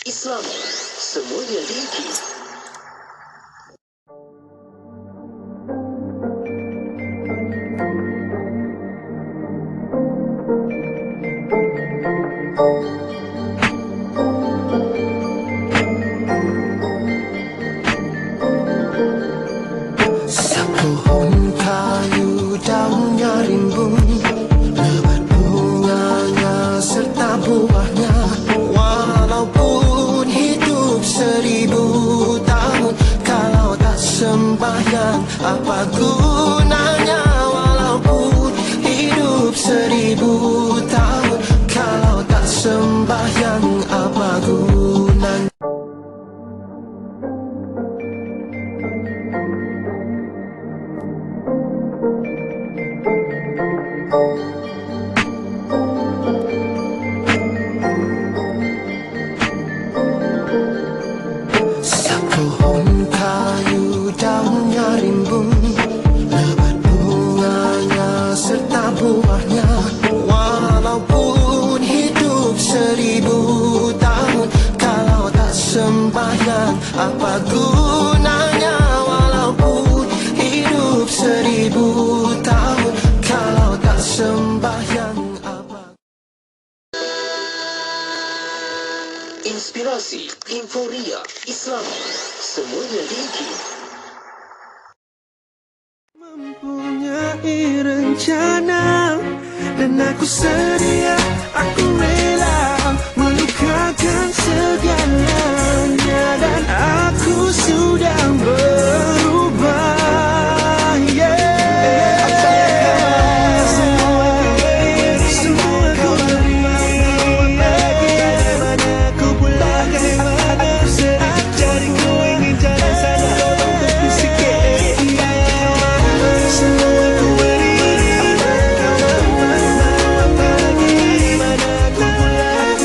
Islami, semuanya tinggi. Sepohon kayu daunnya rimbun, lebat bunganya serta buahnya. Walaupun hidup 1000 tahun, kalau tak sembahyang apa gunanya? Walaupun hidup 1000 tahun, kalau tak sembahyang apa gunanya? Sepohon kayu daunnya rimbun, lebat bunganya serta buahnya. Walaupun hidup 1000 tahun, kalau tak sembahyang apa gunanya? Walaupun hidup 1000 tahun, kalau tak sembahyang apa? Inspirasi, Inforia, Islami, semuanya tinggi. Mempunyai rencana dan aku sedia, aku rela melukakan segalanya, dan aku sudah berubah. Semua ku beri, bagaimana ku pulang, bagaimana ku sedih, jadi ku ingin jalan sana, tolong tepi sikit. Semua ku beri, bagaimana ku pulang,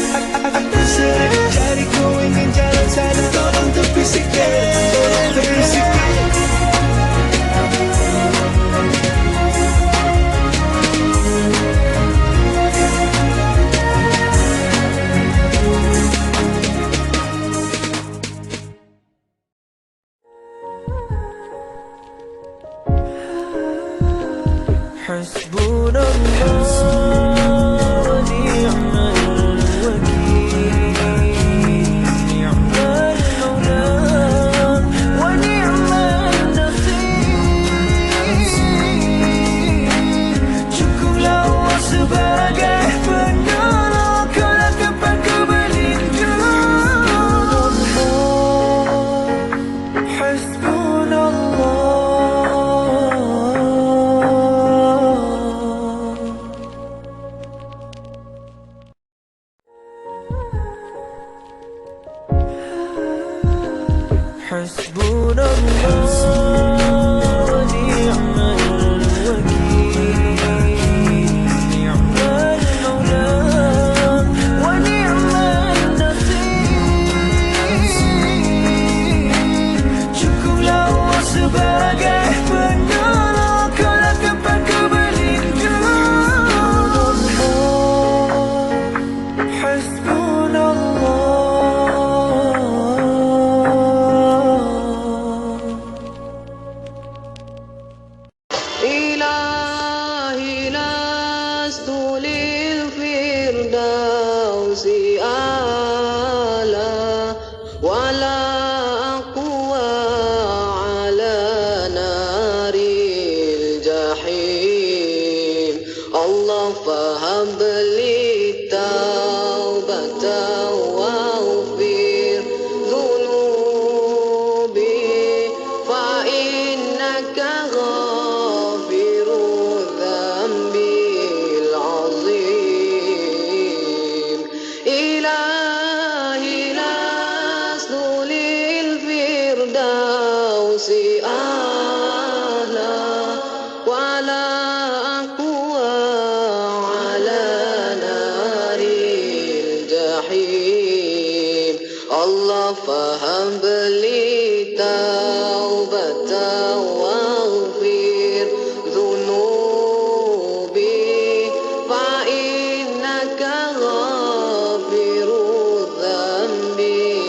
aku sedih, jadi ku ingin jalan sana, tolong tepi sikit, tepi sikit. Hasbunallah wa ni'mal wakil, ni'mal maula wa ni'mal nasir. Cukuplah Allah sebagai penolong, kaulah tempatku berlindung. Hasbunallah. Hasbunallah wa ni'mal wakil, ni'mal maula wa ni'mal nasir. Cukuplah Allah sebagai penolong, kaulah tempatku berlindung. Hasbunallah. Ilahi lastu lil firdausi ala, wala aqwa ala naril jahim. Allah faham beli taubatan waghfir dhunubi, fa innaka Allah faham beli taubatan waghfir dhunubi, fa innaka ghafiru dhanbi.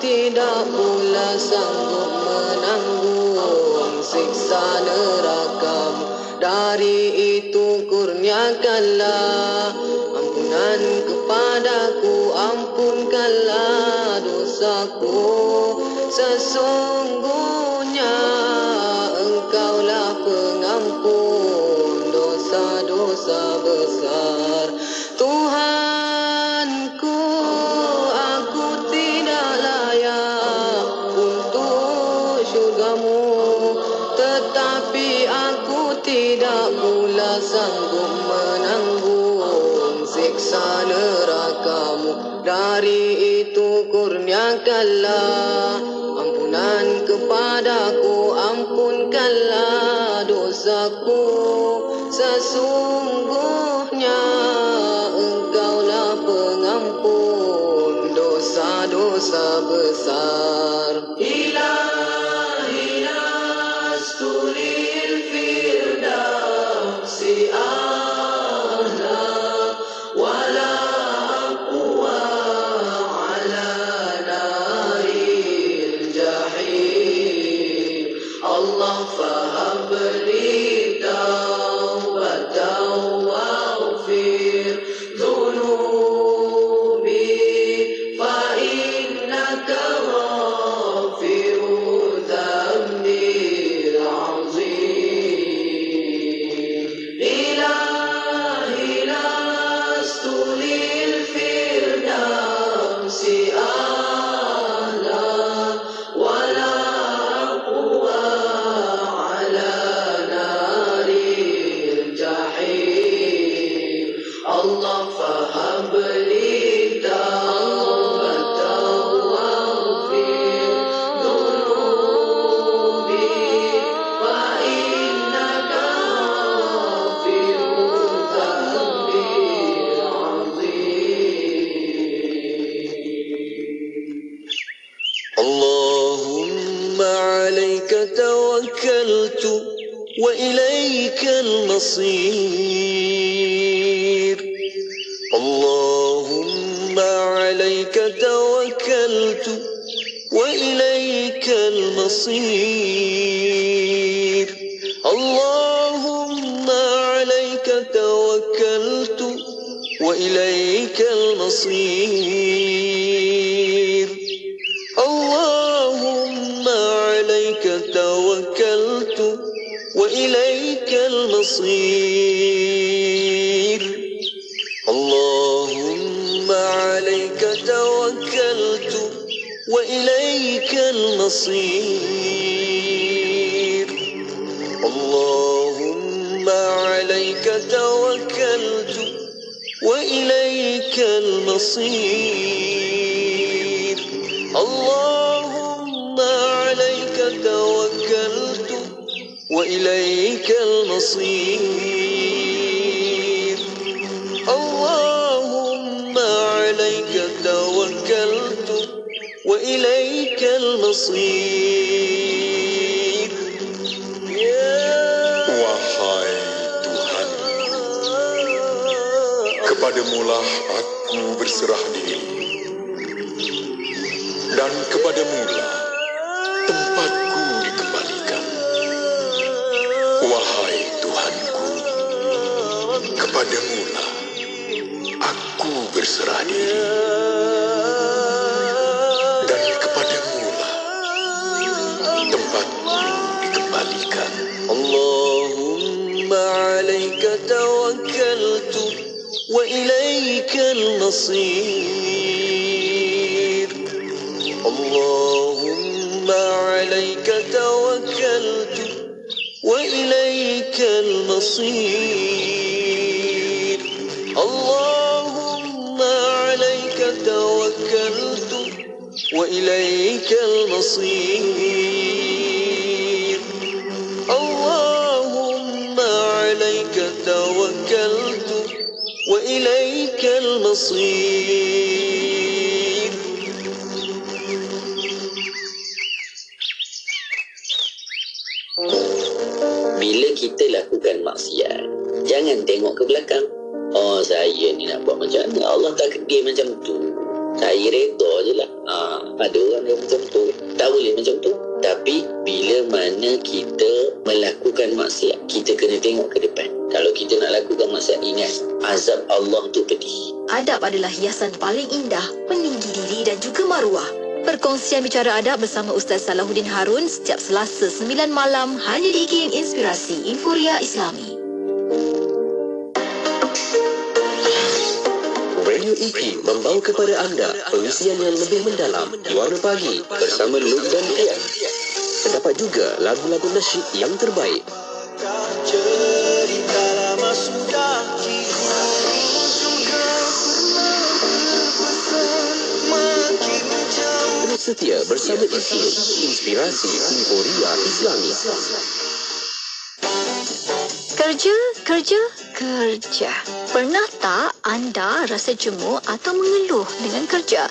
tidak pula sanggup menanggung siksa nerakamu. Dari itu kurniakanlah ampunan kepadaku, ampunkanlah dosaku. Sesungguhnya Engkaulah pengampun dosa-dosa besar. Tuhanku, aku tidak layak untuk syurgamu, tetapi aku tidak pula sanggup menanggung siksa nerakamu. Dari itu kurniakanlah ampunan kepadaku, ampunkanlah dosaku. Sesungguhnya Engkaulah pengampun dosa-dosa besar. Ilahi astulil firdausi a'la wala aqwa ala naril jahim. Allah fahabli taubatan waghfir dhunubi fa innaka ghafiru dhanbil azim. Ilahi lastu lil firdausi a'la wala aqwa ala naril jahim. Allah fahabli taubatan waghfir dhunubi fa innaka ghafiru dhanbil azim. Allahumma alayka tawakkaltu wa ilayka al-masir. Allahumma alayka tawakkaltu wa ilayka al-masir. Allahumma alayka tawakkaltu wa ilayka al-masir. Allahumma alayka tawakkaltu wa ilayka al-masir. Allahumma alayka tawakkaltu wa ilayka al-masir. Allahumma alayka tawakkaltu wa ilayka al-masir. Allahumma alayka tawakkaltu wa ilayka al-masir. Allahumma alayka tawakkaltu wa ilayka al-masir. Wahai Tuhan, kepadamulah aku berserah diri, dan kepadamulah tempatku dikembalikan. Wahai Tuhanku, kepadamulah aku berserah diri, dan kepadamulah tempatku dikembalikan. Allahumma alayka tawakkaltu wa ilayka al-masir. Allahumma alayka tawakkaltu wa ilayka al-masir. Allahumma alayka tawakkaltu wa ilayka al-masir. Allahumma alayka tawakkaltu wa ilayka al-masir. Bila kita lakukan maksiat, jangan tengok ke belakang. Oh, saya ni nak buat macam ni, Allah takdir macam tu, saya reda je lah. Ada orang yang macam tu. Tak boleh macam tu. Tapi bila mana kita melakukan maksiat, kita kena tengok ke depan. Kalau kita nak lakukan maksiat, ingat azab Allah tu pedih. Adab adalah hiasan paling indah, peninggi diri dan juga maruah. Perkongsian Bicara Adab bersama Ustaz Salahuddin Harun setiap Selasa 9 malam hanya di King Inspirasi Inforia Islami. Radio EP membawa kepada anda pengisian yang lebih mendalam di Warna Pagi bersama Luk dan Tian. Terdapat juga lagu-lagu nasyid yang terbaik. Cerita lama sudah kini juga pernah berpesan makin jauh. Terus setia bersama Islam, Inspirasi Inforia Islami. Kerja. Pernah tak anda rasa jemu atau mengeluh dengan kerja?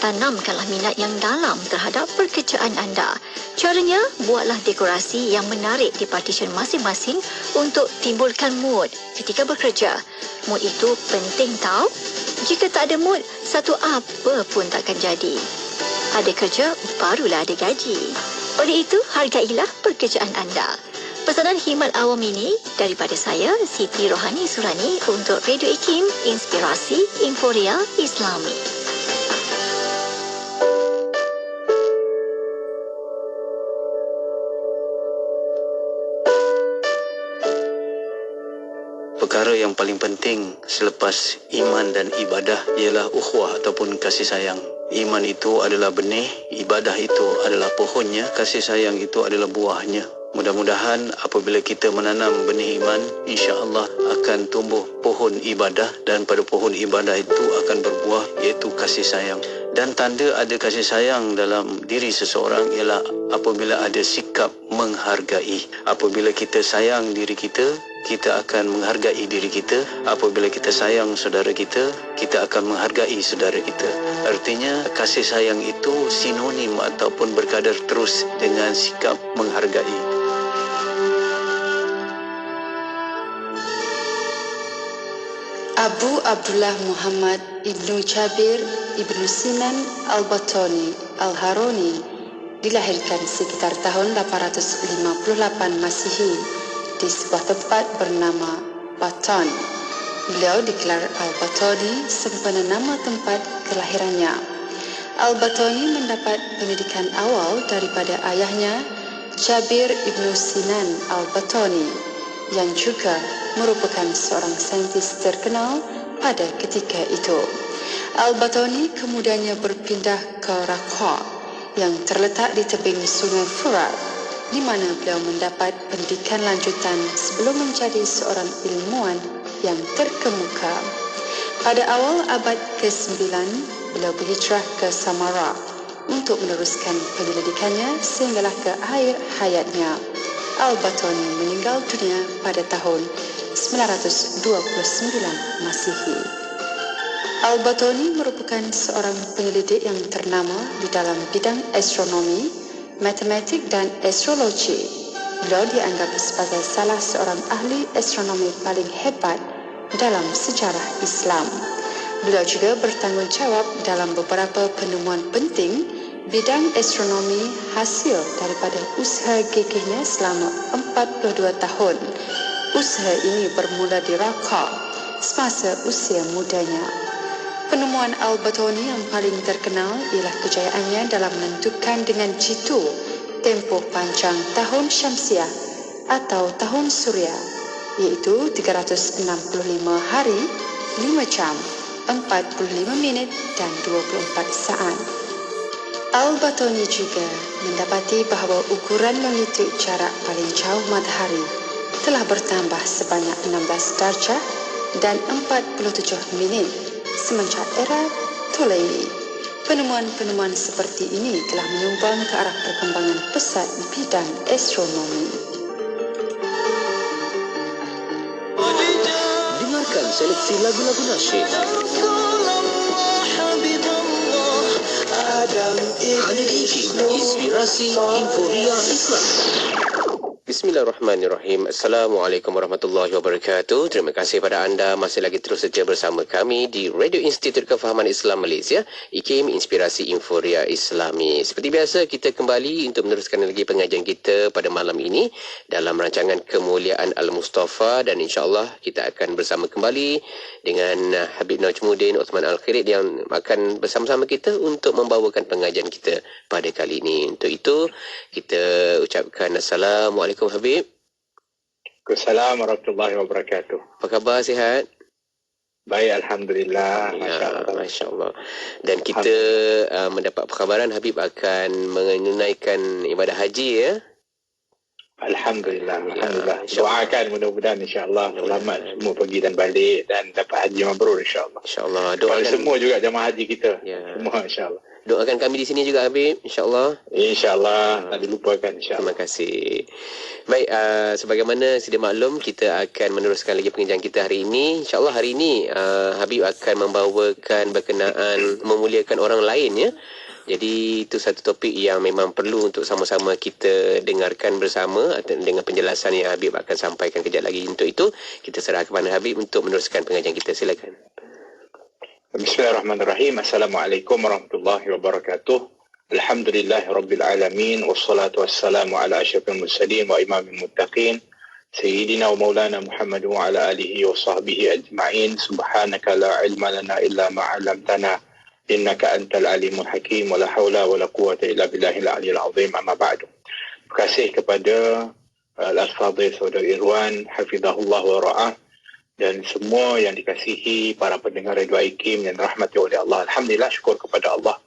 Tanamkanlah minat yang dalam terhadap pekerjaan anda. Caranya, buatlah dekorasi yang menarik di partition masing-masing untuk timbulkan mood ketika bekerja. Mood itu penting tau. Jika tak ada mood, satu apa pun takkan jadi. Ada kerja, barulah ada gaji. Oleh itu, hargailah pekerjaan anda. Pesanan khidmat awam ini daripada saya, Siti Rohani Surani untuk Radio Ikim, Inspirasi Inforia Islami. Perkara yang paling penting selepas iman dan ibadah ialah ukhuwah ataupun kasih sayang. Iman itu adalah benih, ibadah itu adalah pohonnya, kasih sayang itu adalah buahnya. Mudah-mudahan apabila kita menanam benih iman, insya-Allah akan tumbuh pohon ibadah dan pada pohon ibadah itu akan berbuah iaitu kasih sayang. Dan tanda ada kasih sayang dalam diri seseorang ialah apabila ada sikap menghargai. Apabila kita sayang diri kita, kita akan menghargai diri kita. Apabila kita sayang saudara kita, kita akan menghargai saudara kita. Artinya kasih sayang itu sinonim ataupun berkadar terus dengan sikap menghargai. Abu Abdullah Muhammad Ibnu Jabir Ibnu Sinan Al-Batani Al-Haroni dilahirkan sekitar tahun 858 Masihi di sebuah tempat bernama Batan. Beliau digelar Al-Batani sempena nama tempat kelahirannya. Al-Batani mendapat pendidikan awal daripada ayahnya Jabir Ibnu Sinan Al-Batani yang juga merupakan seorang saintis terkenal pada ketika itu. Al-Batani kemudiannya berpindah ke Raqqa yang terletak di tebing sungai Furat, di mana beliau mendapat pendidikan lanjutan sebelum menjadi seorang ilmuwan yang terkemuka. Pada awal abad ke-9, beliau berhijrah ke Samarra untuk meneruskan penyelidikannya sehinggalah ke akhir hayatnya. Al-Batani meninggal dunia pada tahun 929 Masihi. Al-Batani merupakan seorang penyelidik yang ternama di dalam bidang astronomi, matematik dan astrologi. Beliau dianggap sebagai salah seorang ahli astronomi paling hebat dalam sejarah Islam. Beliau juga bertanggungjawab dalam beberapa penemuan penting bidang astronomi hasil daripada usaha gigihnya selama 42 tahun. Usaha ini bermula di Raqqa semasa usia mudanya. Penemuan Al-Batani yang paling terkenal ialah kejayaannya dalam menentukan dengan jitu tempoh panjang tahun Syamsiah atau tahun Suria, iaitu 365 hari, 5 jam, 45 minit dan 24 saat. Al-Batani juga mendapati bahawa ukuran longitude jarak paling jauh matahari telah bertambah sebanyak 16 darjah dan 47 minit semenjak era Ptolemy. Penemuan-penemuan seperti ini telah menyumbang ke arah perkembangan pesat bidang astronomi. Dengarkan seleksi lagu-lagu nasyid hanya di Inspirasi Inforia Islam. Bismillahirrahmanirrahim. Assalamualaikum warahmatullahi wabarakatuh. Terima kasih pada anda masih lagi terus saja bersama kami di Radio Institut Kefahaman Islam Malaysia, IKIM, Inspirasi Inforia Islami. Seperti biasa, kita kembali untuk meneruskan lagi pengajian kita pada malam ini dalam rancangan Kemuliaan Al-Mustafa, dan insya-Allah kita akan bersama kembali dengan Habib Najmuddin Uthman Al-Khirid yang akan bersama-sama kita untuk membawakan pengajian kita pada kali ini. Untuk itu, kita ucapkan Assalamualaikum Habib. Waalaikumsalam warahmatullahi wabarakatuh. Apa khabar, sihat? Baik, Alhamdulillah. Masya Allah. Dan kita mendapat perkhabaran Habib akan menunaikan ibadah haji, ya? Alhamdulillah. Doakan mudah-mudahan insya-Allah selamat semua pergi dan balik dan dapat haji mabrur insya-Allah. Insya-Allah. Doakan semua juga jemaah haji kita. Ya. Semua insya-Allah. Doakan kami di sini juga, Habib, insya-Allah. InsyaAllah, tak dilupakan insya-Allah. Terima kasih. Baik, sebagaimana sedia maklum, kita akan meneruskan lagi pengajian kita hari ini. InsyaAllah hari ini Habib akan membawakan berkenaan memuliakan orang lain, ya. Jadi itu satu topik yang memang perlu untuk sama-sama kita dengarkan bersama dengan penjelasan yang Habib akan sampaikan kejap lagi. Untuk itu, kita serah kepada Habib untuk meneruskan pengajian kita. Silakan. Bismillahirrahmanirrahim. Assalamualaikum warahmatullahi wabarakatuh. Alhamdulillahi rabbil alamin. Wassalatu wassalamu ala asyrafil mursalin wa imamil muttaqin. Sayyidina wa maulana Muhammad wa ala alihi wa sahbihi ajma'in. Subhanaka la ilma lana illa ma 'allamtana. Innaka antal alimul hakim. Wa la hawla wa la quwwata illa billahil aliyil azim. Amma ba'du. Terima kasih kepada Al-Fadhil Saudara Irwan, hafizahullah wa ra'ah, dan semua yang dikasihi para pendengar Radio IKIM yang dirahmati oleh Allah. Alhamdulillah, syukur kepada Allah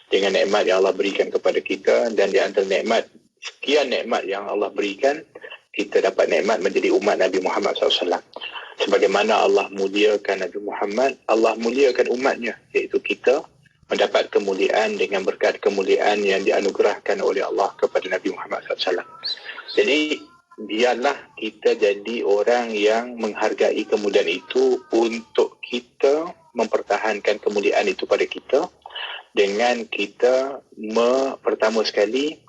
dengan nikmat yang Allah berikan kepada kita, dan di antara nikmat, sekian nikmat yang Allah berikan, kita dapat nikmat menjadi umat Nabi Muhammad SAW. Sebagaimana Allah muliakan Nabi Muhammad, Allah muliakan umatnya, iaitu kita mendapat kemuliaan dengan berkat kemuliaan yang dianugerahkan oleh Allah kepada Nabi Muhammad SAW. Jadi, biarlah kita jadi orang yang menghargai kemuliaan itu untuk kita mempertahankan kemuliaan itu pada kita dengan kita pertama sekali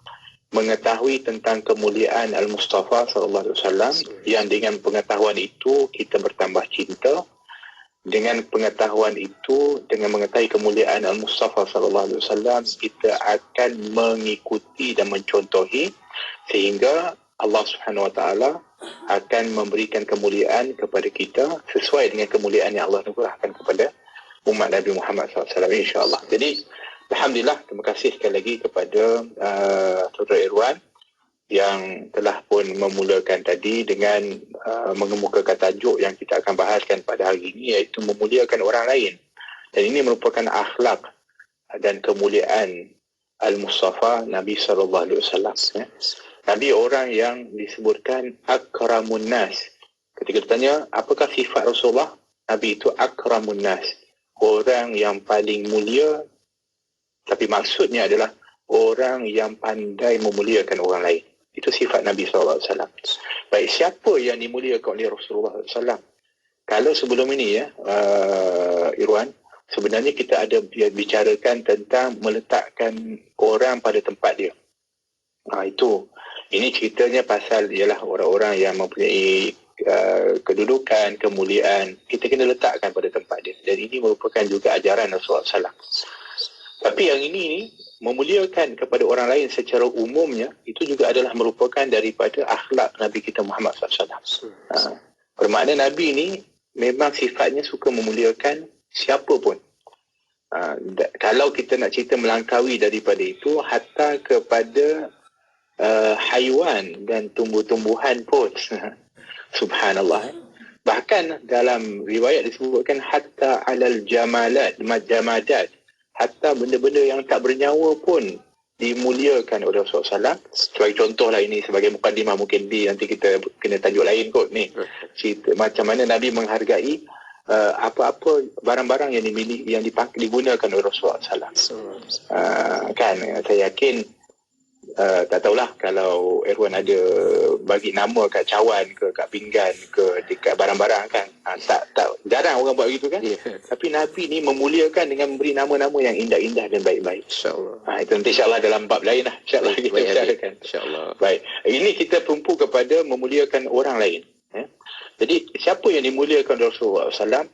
mengetahui tentang kemuliaan Al-Mustafa SAW, yang dengan pengetahuan itu kita bertambah cinta. Dengan pengetahuan itu, dengan mengetahui kemuliaan Al-Mustafa SAW, kita akan mengikuti dan mencontohi sehingga Allah Subhanahu Wa Taala akan memberikan kemuliaan kepada kita sesuai dengan kemuliaan yang Allah anugerahkan kepada umat Nabi Muhammad SAW, insya-Allah. Jadi, alhamdulillah, terima kasih sekali lagi kepada Saudara Irwan yang telah pun memulakan tadi dengan mengemukakan tajuk yang kita akan bahaskan pada hari ini, iaitu memuliakan orang lain. Dan ini merupakan akhlak dan kemuliaan Al-Mustafa Nabi SAW. Nabi orang yang disebutkan akramun nas. Ketika ditanya, apakah sifat Rasulullah? Nabi itu akramun nas. Orang yang paling mulia, tapi maksudnya adalah orang yang pandai memuliakan orang lain. Itu sifat Nabi SAW. Baik, siapa yang dimuliakan oleh Rasulullah SAW? Kalau sebelum ini, Irwan, sebenarnya kita ada bicarakan tentang meletakkan orang pada tempat dia. Ini ceritanya pasal ialah orang-orang yang mempunyai kedudukan, kemuliaan, kita kena letakkan pada tempat dia. Dan ini merupakan juga ajaran Rasulullah SAW. Tapi yang ini memuliakan kepada orang lain secara umumnya, itu juga adalah merupakan daripada akhlak Nabi kita Muhammad SAW. Bermakna Nabi ini memang sifatnya suka memuliakan siapa pun. Kalau kita nak cerita melangkaui daripada itu, hatta kepada haiwan dan tumbuh-tumbuhan pun. Subhanallah. Bahkan dalam riwayat disebutkan hatta alal jamadat, hatta benda-benda yang tak bernyawa pun dimuliakan oleh Rasulullah SAW. Sebagai contohlah ini, sebagai mukadimah mungkin nanti kita kena tajuk lain kot ni. Cerita macam mana Nabi menghargai apa-apa barang-barang yang digunakan oleh Rasulullah SAW. Kan, saya yakin Tak tahulah kalau Erwan ada bagi nama kat cawan ke, kat pinggan ke, dekat barang-barang kan. Tak jarang orang buat begitu kan. Tapi Nabi ni memuliakan dengan memberi nama-nama yang indah-indah dan baik-baik. InsyaAllah. Itu nanti insyaAllah dalam bab lain lah. InsyaAllah kita bicarakan. InsyaAllah. Baik. Ini kita tumpu kepada memuliakan orang lain. Jadi siapa yang dimuliakan Rasulullah SAW?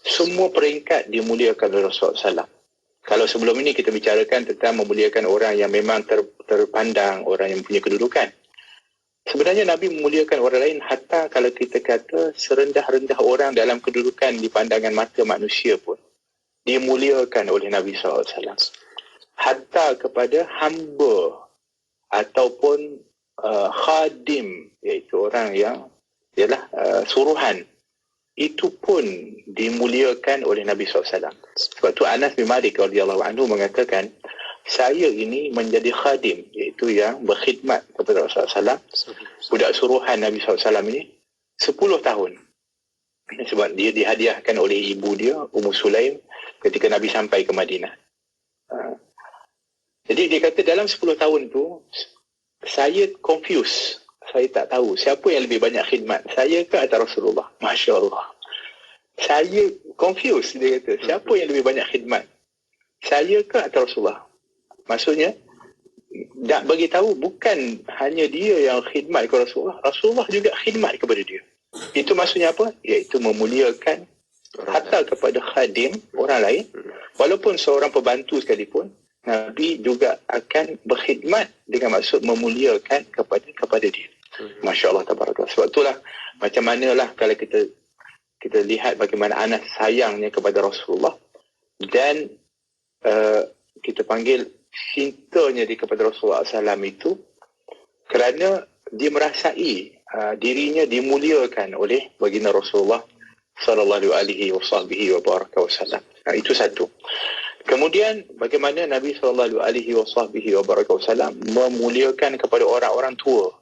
Semua peringkat dimuliakan Rasulullah SAW. Kalau sebelum ini kita bicarakan tentang memuliakan orang yang memang terpandang, orang yang punya kedudukan. Sebenarnya Nabi memuliakan orang lain hatta kalau kita kata serendah-rendah orang dalam kedudukan di pandangan mata manusia pun dimuliakan oleh Nabi SAW. Hatta kepada hamba ataupun khadim, iaitu orang yang ialah suruhan, itu pun dimuliakan oleh Nabi SAW. Sebab tu Anas bin Malik radhiyallahu anhu mengatakan, saya ini menjadi khadim, iaitu yang berkhidmat kepada Rasulullah SAW, budak suruhan Nabi SAW ini 10 tahun. Sebab dia dihadiahkan oleh ibu dia, Ummu Sulaim, ketika Nabi sampai ke Madinah. Jadi dia kata dalam 10 tahun tu, saya confused. Saya tak tahu siapa yang lebih banyak khidmat, saya ke atau Rasulullah. Masya Allah. Saya confused, dia kata. Siapa yang lebih banyak khidmat, saya ke atau Rasulullah? Maksudnya, nak bagi tahu bukan hanya dia yang khidmat kepada Rasulullah, Rasulullah juga khidmat kepada dia. Itu maksudnya apa? Iaitu memuliakan hatta kepada khadim, orang lain. Walaupun seorang pembantu sekalipun, Nabi juga akan berkhidmat dengan maksud memuliakan kepada dia. Masya Allah, tabarakallah. Sebab itulah macam manalah kalau kita lihat bagaimana Anas sayangnya kepada Rasulullah dan kita panggil cintanya dia kepada Rasulullah SAW itu kerana dia merasai dirinya dimuliakan oleh baginda Rasulullah sallallahu alaihi wasallam. Itu satu. Kemudian bagaimana Nabi sallallahu alaihi wasallam memuliakan kepada orang-orang tua.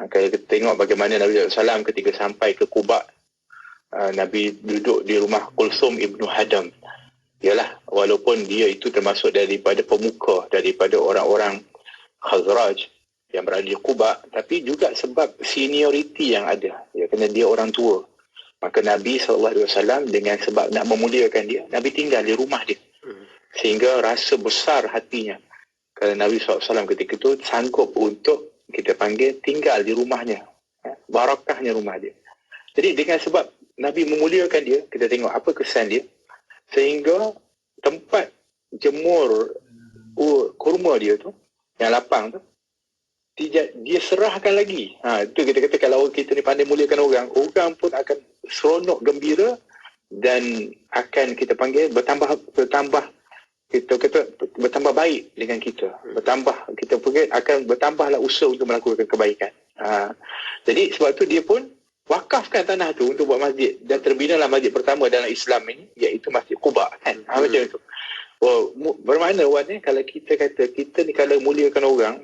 Kalau kita tengok bagaimana Nabi SAW ketika sampai ke Quba, Nabi duduk di rumah Kulsum ibnu Hadam. Yalah, walaupun dia itu termasuk daripada pemuka, daripada orang-orang Khazraj yang berada di Quba, tapi juga sebab senioriti yang ada. Ya, kerana dia orang tua. Maka Nabi SAW dengan sebab nak memuliakan dia, Nabi tinggal di rumah dia. Sehingga rasa besar hatinya. Kerana Nabi SAW ketika itu sanggup untuk kita panggil tinggal di rumahnya, barakahnya rumah dia. Jadi dengan sebab Nabi memuliakan dia, kita tengok apa kesan dia, sehingga tempat jemur kurma dia tu, yang lapang tu, dia serahkan lagi. Itu kita kata kalau kita ni pandai muliakan orang pun akan seronok, gembira dan akan kita panggil bertambah kita kata bertambah baik dengan kita, kita akan bertambahlah usaha untuk melakukan kebaikan. Jadi sebab tu dia pun wakafkan tanah tu untuk buat masjid dan terbinalah masjid pertama dalam Islam ini, iaitu Masjid Quba kan. Macam itu. Bermakna Wan kalau kita kata kita ni kalau muliakan orang,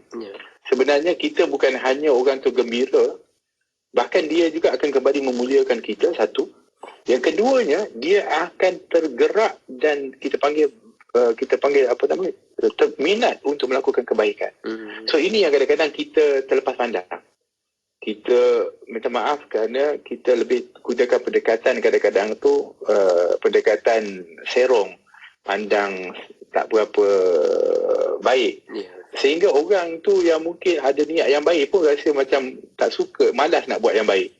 sebenarnya kita bukan hanya orang tu gembira, bahkan dia juga akan kembali memuliakan kita, satu. Yang keduanya, dia akan tergerak dan kita panggil apa namanya, minat untuk melakukan kebaikan. So ini yang kadang-kadang kita terlepas pandang. Kita minta maaf kerana kita lebih gunakan pendekatan kadang-kadang tu pendekatan serong, pandang tak berapa baik. Sehingga orang tu yang mungkin ada niat yang baik pun rasa macam tak suka, malas nak buat yang baik.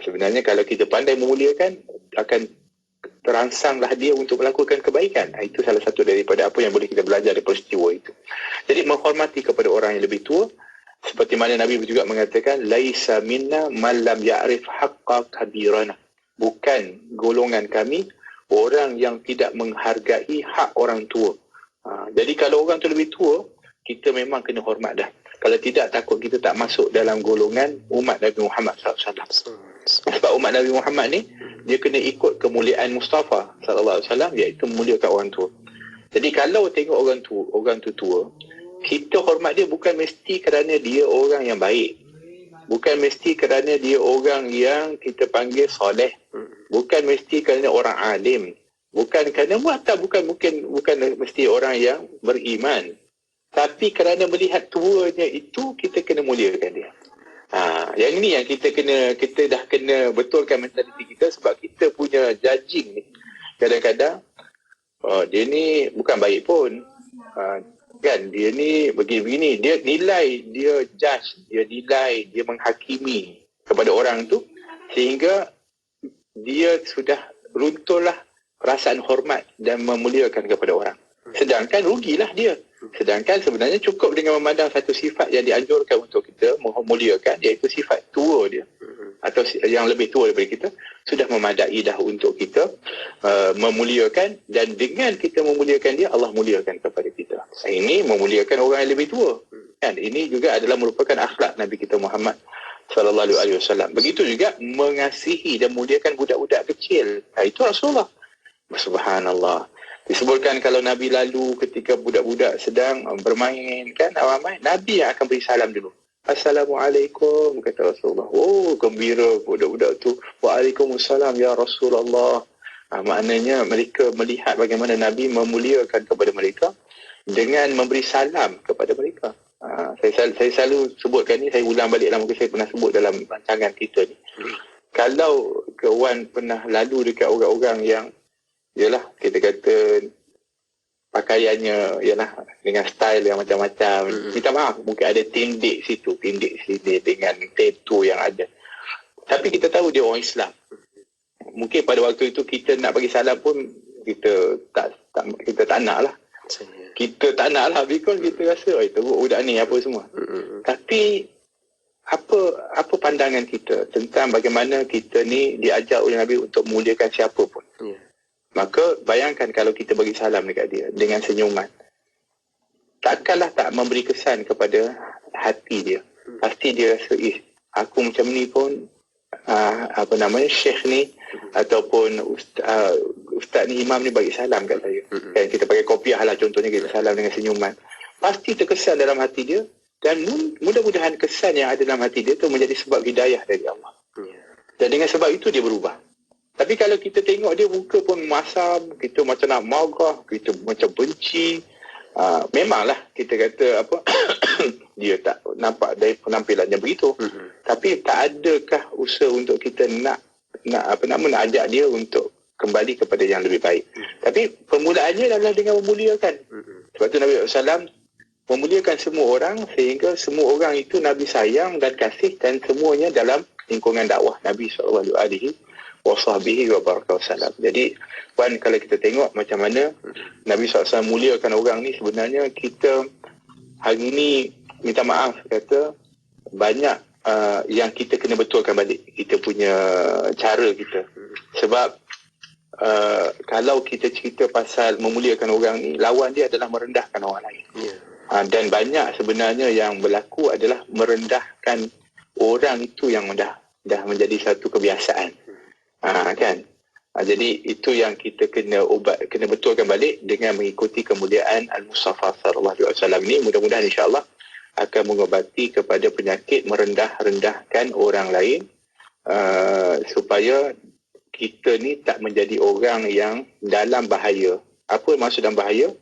Sebenarnya kalau kita pandai memuliakan, akan terangsanglah dia untuk melakukan kebaikan. Itu salah satu daripada apa yang boleh kita belajar dari peristiwa itu. Jadi menghormati kepada orang yang lebih tua, seperti mana Nabi juga mengatakan, laisa minna man lam ya'rif haqqa kabirana. Bukan golongan kami orang yang tidak menghargai hak orang tua. Jadi kalau orang tu lebih tua, kita memang kena hormat dah. Kalau tidak, takut kita tak masuk dalam golongan umat Nabi Muhammad SAW. Sebab umat Nabi Muhammad ni, dia kena ikut kemuliaan Mustafa SAW, iaitu memuliakan orang tua. Jadi kalau tengok orang tu tua, kita hormat dia bukan mesti kerana dia orang yang baik. Bukan mesti kerana dia orang yang kita panggil soleh. Bukan mesti kerana orang alim. Bukan kerana bukan mesti orang yang beriman. Tapi kerana melihat tuanya itu, kita kena muliakan dia. Yang ini yang kita dah kena betulkan mentaliti kita, sebab kita punya judging ni kadang-kadang dia ni bukan baik pun. Kan dia ni begini, dia nilai, dia judge, dia nilai, dia menghakimi kepada orang tu sehingga dia sudah runtuhlah perasaan hormat dan memuliakan kepada orang. Sedangkan rugilah dia. Sedangkan sebenarnya cukup dengan memandang satu sifat yang dianjurkan untuk kita memuliakan, iaitu sifat tua dia atau yang lebih tua daripada kita, sudah memadai dah untuk kita memuliakan. Dan dengan kita memuliakan dia, Allah muliakan kepada kita. Ini memuliakan orang yang lebih tua, kan? Ini juga adalah merupakan akhlak Nabi kita Muhammad sallallahu alaihi wasallam. Begitu juga mengasihi dan muliakan budak-budak kecil. Itu Rasulullah. Subhanallah. Disebutkan kalau Nabi lalu ketika budak-budak sedang bermain, kan, ramai, Nabi yang akan beri salam dulu. Assalamualaikum, kata Rasulullah. Oh, gembira budak-budak tu. Waalaikumsalam ya Rasulullah. Maknanya mereka melihat bagaimana Nabi memuliakan kepada mereka dengan memberi salam kepada mereka. Saya selalu sebutkan ni, saya ulang balik lah, mungkin saya pernah sebut dalam rancangan kita ni. Kalau kawan pernah lalu dekat orang-orang yang, yalah, kita kata pakaiannya ialah dengan style yang macam-macam. Minta maaf, mungkin ada tindik situ, tindik sini dengan tattoo yang ada. Tapi kita tahu dia orang Islam. Mungkin pada waktu itu kita nak bagi salam pun kita tak nak lah. Kita tak nak lah, because kita rasa teruk budak ni apa semua. Tapi apa pandangan kita tentang bagaimana kita ni diajar oleh Nabi untuk memuliakan siapa pun. Maka bayangkan kalau kita bagi salam dekat dia dengan senyuman, takkanlah tak memberi kesan kepada hati dia. Pasti dia rasa, aku macam ni pun Syekh ni ataupun ustaz ni, imam ni bagi salam kat saya. Kan, kita pakai kopiah lah contohnya, kita salam dengan senyuman. Pasti terkesan dalam hati dia, dan mudah-mudahan kesan yang ada dalam hati dia tu menjadi sebab hidayah dari Allah. Dan dengan sebab itu dia berubah. Tapi kalau kita tengok dia muka pun masam, kita macam nak marah, kita macam benci, memanglah kita kata dia tak nampak dari penampilannya begitu. Tapi tak adakah usaha untuk kita nak ajak dia untuk kembali kepada yang lebih baik. Tapi permulaannya adalah dengan memuliakan. Sebab tu Nabi SAW memuliakan semua orang, sehingga semua orang itu Nabi sayang dan kasih, dan semuanya dalam lingkungan dakwah Nabi SAW wasahbihi wa baraka wasallam. Jadi puan, kalau kita tengok macam mana Nabi SAW muliakan orang ni, sebenarnya kita hari ni minta maaf kata banyak yang kita kena betulkan balik kita punya cara kita. Sebab kalau kita cerita pasal memuliakan orang ni, lawan dia adalah merendahkan orang lain. Dan banyak sebenarnya yang berlaku adalah merendahkan orang itu yang dah menjadi satu kebiasaan. Kan? Jadi itu yang kita kena betulkan balik dengan mengikuti kemuliaan Al-Mustafa sallallahu alaihi wasallam ni. Mudah-mudahan insya-Allah akan mengobati kepada penyakit merendah-rendahkan orang lain, supaya kita ni tak menjadi orang yang dalam bahaya. Apa maksud dalam bahaya?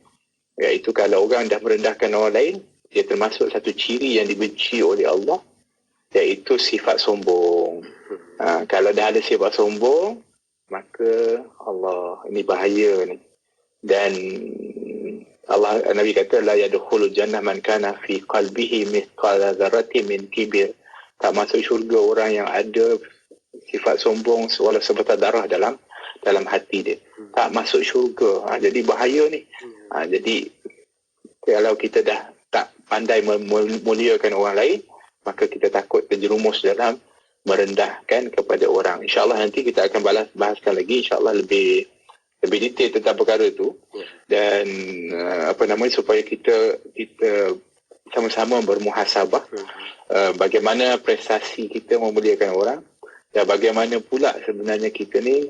Iaitu kalau orang dah merendahkan orang lain, dia termasuk satu ciri yang dibenci oleh Allah, iaitu sifat sombong. Kalau dah ada sifat sombong, maka Allah, ini bahaya ni. Dan Allah, Nabi kata, la yadkhulul jannah man kana fi qalbihi mithqala dzarratin min kibir. Tak masuk syurga orang yang ada sifat sombong walau sebetar darah dalam hati dia. Tak masuk syurga. Jadi bahaya ni. Jadi kalau kita dah tak pandai memuliakan orang lain, maka kita takut terjerumus dalam merendahkan kepada orang. InsyaAllah nanti kita akan bahaskan lagi, InsyaAllah lebih detail tentang perkara itu. Dan supaya kita sama-sama bermuhasabah bagaimana prestasi kita memuliakan orang, dan bagaimana pula sebenarnya kita ni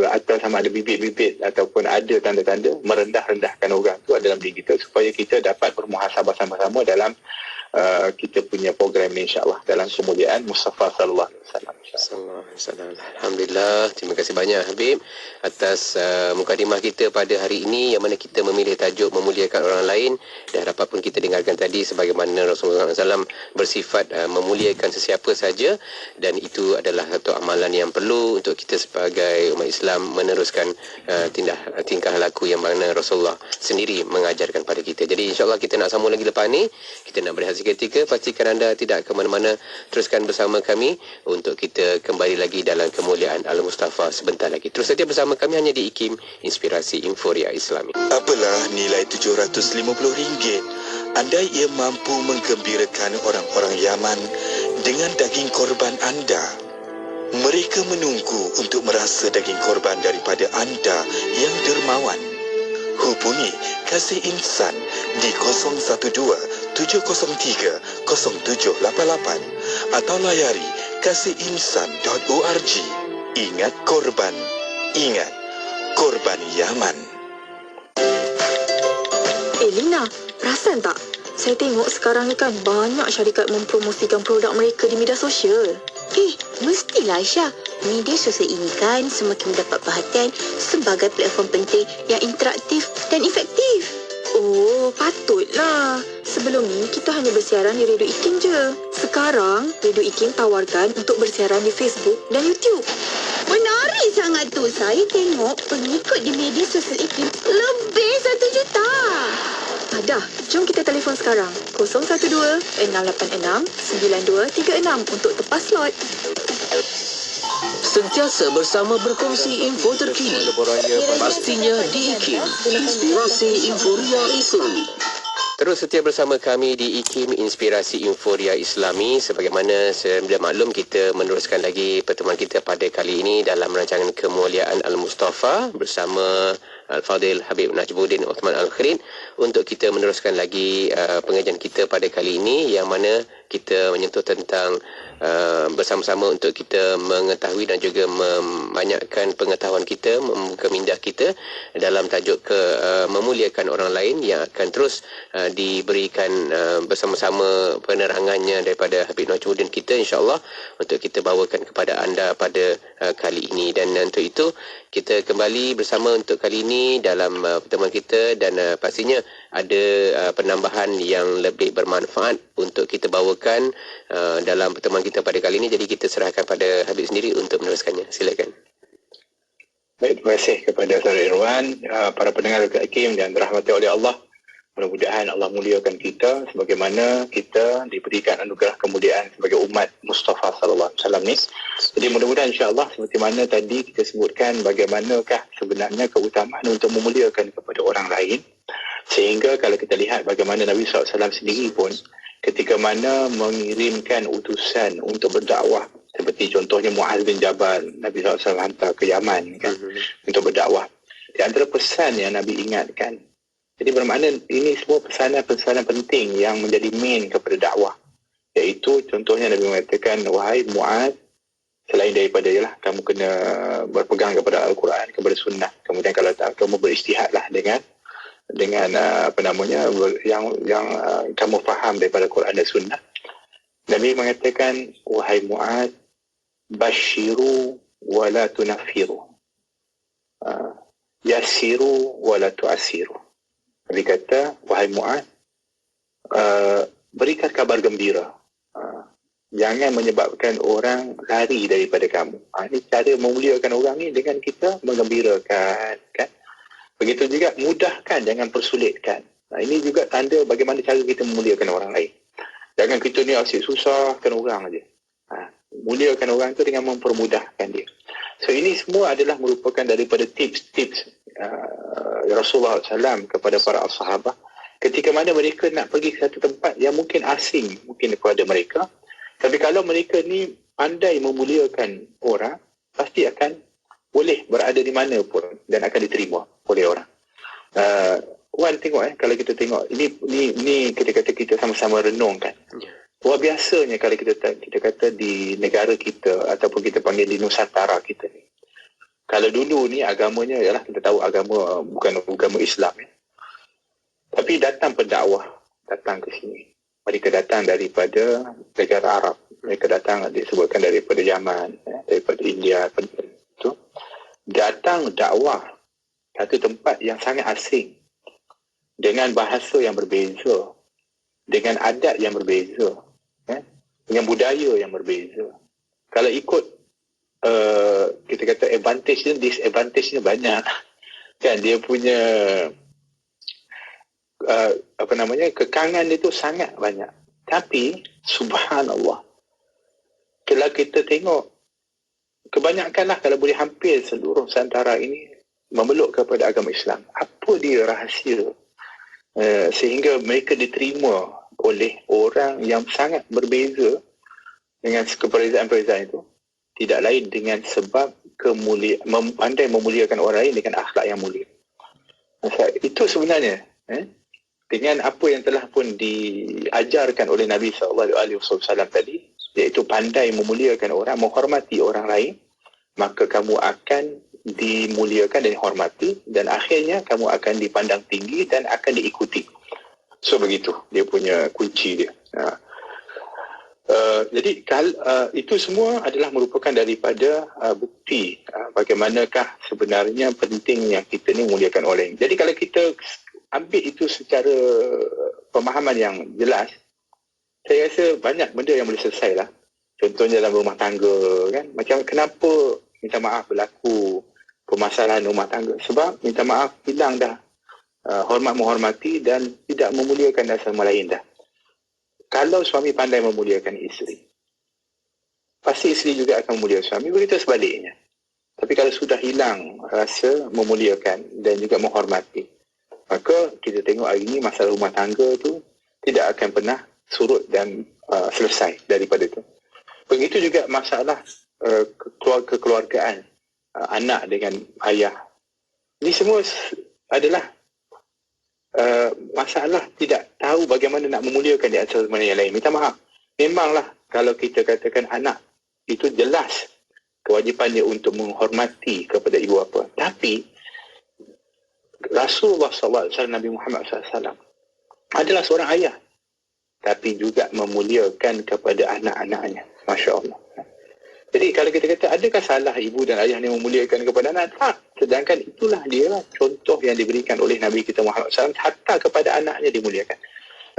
atau sama ada bibit-bibit ataupun ada tanda-tanda merendah-rendahkan orang tu dalam diri kita, supaya kita dapat bermuhasabah sama-sama dalam kita punya program ni insya-Allah dalam kemuliaan Mustafa sallallahu alaihi wasallam. Alhamdulillah, terima kasih banyak Habib atas mukadimah kita pada hari ini yang mana kita memilih tajuk memuliakan orang lain, dan dapat pun kita dengarkan tadi sebagaimana Rasulullah SAW bersifat memuliakan sesiapa saja, dan itu adalah satu amalan yang perlu untuk kita sebagai umat Islam meneruskan tingkah laku yang mana Rasulullah sendiri mengajarkan pada kita. Jadi insya-Allah kita nak sambung lagi lepas ni, kita nak berehat seketika. Pastikan anda tidak ke mana-mana, teruskan bersama kami untuk kita kembali lagi dalam kemuliaan Al-Mustafa sebentar lagi. Terus saja bersama kami hanya di IKIM Inspirasi Inforia Islami. Apalah nilai RM750 andai ia mampu menggembirakan orang-orang Yaman dengan daging korban anda. Mereka menunggu untuk merasa daging korban daripada anda yang dermawan. Hubungi Kasih Insan di 012-703-0788 atau layari kasihinsan.org. Ingat korban, ingat korban Yaman. Lina, perasan tak? Saya tengok sekarang ni kan banyak syarikat mempromosikan produk mereka di media sosial. Mestilah Aisyah. Media sosial ini kan semakin mendapat perhatian sebagai platform penting yang interaktif dan efektif. Oh, patutlah. Sebelum ni kita hanya bersiaran di Radio IKIM je. Sekarang, Radio IKIM tawarkan untuk bersiaran di Facebook dan YouTube. Menarik sangat tu. Saya tengok pengikut di media sosial IKIM lebih 1 juta. Dah, jom kita telefon sekarang. 012-686-9236 untuk tepas slot. Sentiasa bersama berkongsi info terkini. Pastinya di IKIM Inspirasi Inforia Islami. Terus setia bersama kami di IKIM Inspirasi Inforia Islami. Sebagaimana sedia maklum, kita meneruskan lagi pertemuan kita pada kali ini dalam rancangan kemuliaan Al-Mustafa bersama Al-Fadil Habib Najmuddin Uthman Al-Kharin untuk kita meneruskan lagi pengajian kita pada kali ini, yang mana kita menyentuh tentang bersama-sama untuk kita mengetahui dan juga membanyakkan pengetahuan kita, membuka minda kita dalam tajuk memuliakan orang lain, yang akan terus diberikan bersama-sama penerangannya daripada Habib Najmuddin kita, insya-Allah, untuk kita bawakan kepada anda pada kali ini. Dan untuk itu kita kembali bersama untuk kali ini dalam pertemuan kita, dan pastinya ada penambahan yang lebih bermanfaat untuk kita bawakan dalam pertemuan kita pada kali ini. Jadi kita serahkan pada Habib sendiri untuk meneruskannya. Silakan. Baik, terima kasih kepada Saudara Irwan, para pendengar IKIM yang dirahmati oleh Allah. Mudah-mudahan Allah muliakan kita sebagaimana kita diberikan anugerah kemuliaan sebagai umat Mustafa sallallahu alaihi wasallam ni. Jadi mudah-mudahan insya-Allah seperti mana tadi kita sebutkan bagaimanakah sebenarnya keutamaan untuk memuliakan kepada orang lain, sehingga kalau kita lihat bagaimana Nabi SAW sendiri pun ketika mana mengirimkan utusan untuk berdakwah, seperti contohnya Muaz bin Jabal, Nabi SAW hantar ke Yaman kan, untuk berdakwah. Di antara pesan yang Nabi ingatkan, jadi bermakna ini semua pesanan-pesanan penting yang menjadi main kepada dakwah, iaitu contohnya Nabi mengatakan, wahai Muaz, selain daripada ialah kamu kena berpegang kepada Al-Quran, kepada sunnah, kemudian kalau tak, kamu beristihadlah dengan apa namanya yang kamu faham daripada Quran dan sunnah. Nabi mengatakan, wahai Muaz, basyiru wala tunafiru, yassiru wala tu'assiru. Nabi kata, wahai Muaz, berikan kabar gembira, jangan menyebabkan orang lari daripada kamu. Ini cara memuliakan orang ni dengan kita menggembirakan, kan? Begitu juga mudahkan, jangan persulitkan. Ini juga tanda bagaimana cara kita memuliakan orang lain. Jangan kita ni asyik susahkan orang aja. Muliakan orang tu dengan mempermudahkan dia. So ini semua adalah merupakan daripada tips-tips Rasulullah SAW kepada para sahabat ketika mana mereka nak pergi ke satu tempat yang mungkin asing mungkin kepada mereka, tapi kalau mereka ni pandai memuliakan orang, pasti akan boleh berada di mana pun dan akan diterima oleh orang. Wan tengok kalau kita tengok ini kita kata kita sama-sama renungkan. Luar biasanya kalau kita kata di negara kita ataupun kita panggil di Nusantara kita ni. Kalau dulu ni agamanya ialah kita tahu agama bukan agama Islam ya. Tapi datang pendakwah datang ke sini. mereka datang daripada negara Arab. Mereka datang disebutkan daripada Yaman, daripada India, itu datang dakwah satu tempat yang sangat asing, dengan bahasa yang berbeza, dengan adat yang berbeza, dengan budaya yang berbeza. Kalau ikut kita kata advantage dan disadvantage-nya banyak, kan, dia punya kekangan dia tu sangat banyak. Tapi subhanallah, kalau kita tengok, kebanyakanlah, kalau boleh hampir seluruh Nusantara ini memeluk kepada agama Islam. Apa dia rahsia sehingga mereka diterima oleh orang yang sangat berbeza dengan keperbezaan-perbezaan itu? Tidak lain dengan sebab pandai memuliakan orang lain dengan akhlak yang mulia. Itu sebenarnya dengan apa yang telah pun diajarkan oleh Nabi SAW tadi, iaitu pandai memuliakan orang, menghormati orang lain, maka kamu akan dimuliakan dan dihormati, dan akhirnya kamu akan dipandang tinggi dan akan diikuti. So begitu dia punya kunci dia. Jadi itu semua adalah merupakan daripada bukti bagaimanakah sebenarnya pentingnya kita ni memuliakan orang. Jadi kalau kita ambil itu secara pemahaman yang jelas, saya rasa banyak benda yang boleh selesai lah. Contohnya dalam rumah tangga, kan, macam kenapa minta maaf berlaku permasalahan rumah tangga, sebab minta maaf hilang dah hormat menghormati dan tidak memuliakan sama lain dah. Kalau suami pandai memuliakan isteri, pasti isteri juga akan memuliakan suami, begitu sebaliknya. Tapi kalau sudah hilang rasa memuliakan dan juga menghormati, maka kita tengok hari ini masalah rumah tangga tu tidak akan pernah surut dan selesai daripada itu. Begitu juga masalah kekeluargaan, anak dengan ayah. Ini semua adalah masalah tidak tahu bagaimana nak memuliakan di antara mana yang lain. Minta maaf, memanglah kalau kita katakan anak itu jelas kewajipan dia untuk menghormati kepada ibu bapa, tapi Rasulullah SAW, Nabi Muhammad SAW adalah seorang ayah, tapi juga memuliakan kepada anak-anaknya. Masya Allah. Jadi kalau kita kata, adakah salah ibu dan ayah ni memuliakan kepada anak? Tak. Sedangkan itulah dia contoh yang diberikan oleh Nabi kita Muhammad SAW, hatta kepada anaknya dimuliakan.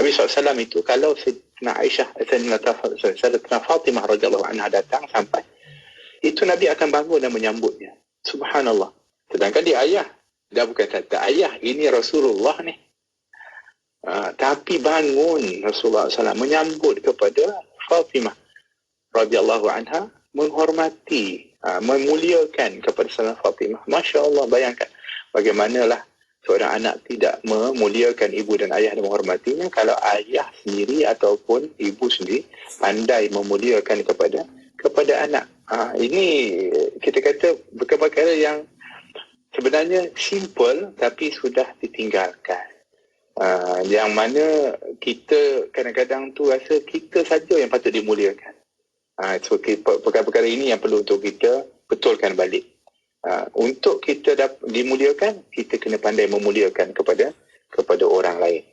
Nabi SAW itu, kalau Sayyidina Aisyah, Sayyidina Fatimah radhiyallahu anha datang sampai, itu Nabi akan bangun dan menyambutnya. Subhanallah. Sedangkan dia ayah. Dia bukan kata ayah, ini Rasulullah ni. Tapi bangun Rasulullah SAW menyambut kepada Fatimah radhiyallahu anha, menghormati, memuliakan kepada Sayyidina Fatimah. Masya Allah, bayangkan bagaimanalah seorang anak tidak memuliakan ibu dan ayah dan menghormatinya, kalau ayah sendiri ataupun ibu sendiri pandai memuliakan kepada anak. Ini kita kata perkara yang sebenarnya simple tapi sudah ditinggalkan. Yang mana kita kadang-kadang tu rasa kita saja yang patut dimuliakan. So, perkara-perkara ini yang perlu untuk kita betulkan balik. Untuk kita dimuliakan, kita kena pandai memuliakan kepada orang lain.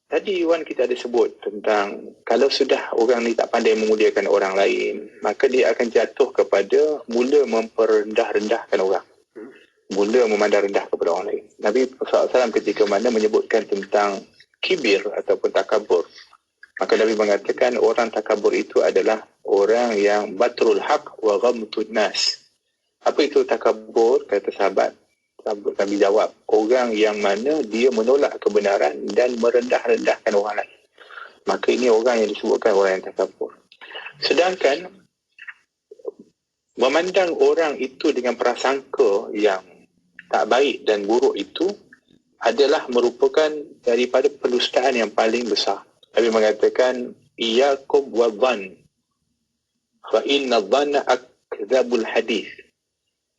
Tadi Iwan kita ada sebut tentang kalau sudah orang ni tak pandai memuliakan orang lain, maka dia akan jatuh kepada mula memperendah-rendahkan orang. Mula memandang rendah kepada orang lain. Nabi SAW ketika mana menyebutkan tentang kibir ataupun takabur, maka Nabi mengatakan orang takabur itu adalah orang yang batrul haq wa ghamtun nas. Apa itu takabur? Kata sahabat, Nabi jawab, orang yang mana dia menolak kebenaran dan merendah-rendahkan orang lain. Maka ini orang yang disebutkan orang yang takabur. Sedangkan memandang orang itu dengan prasangka yang tak baik dan buruk itu adalah merupakan daripada pendustaan yang paling besar. Nabi mengatakan, iyyakum wadh-dhann fa inna dhanna akdzabul hadis.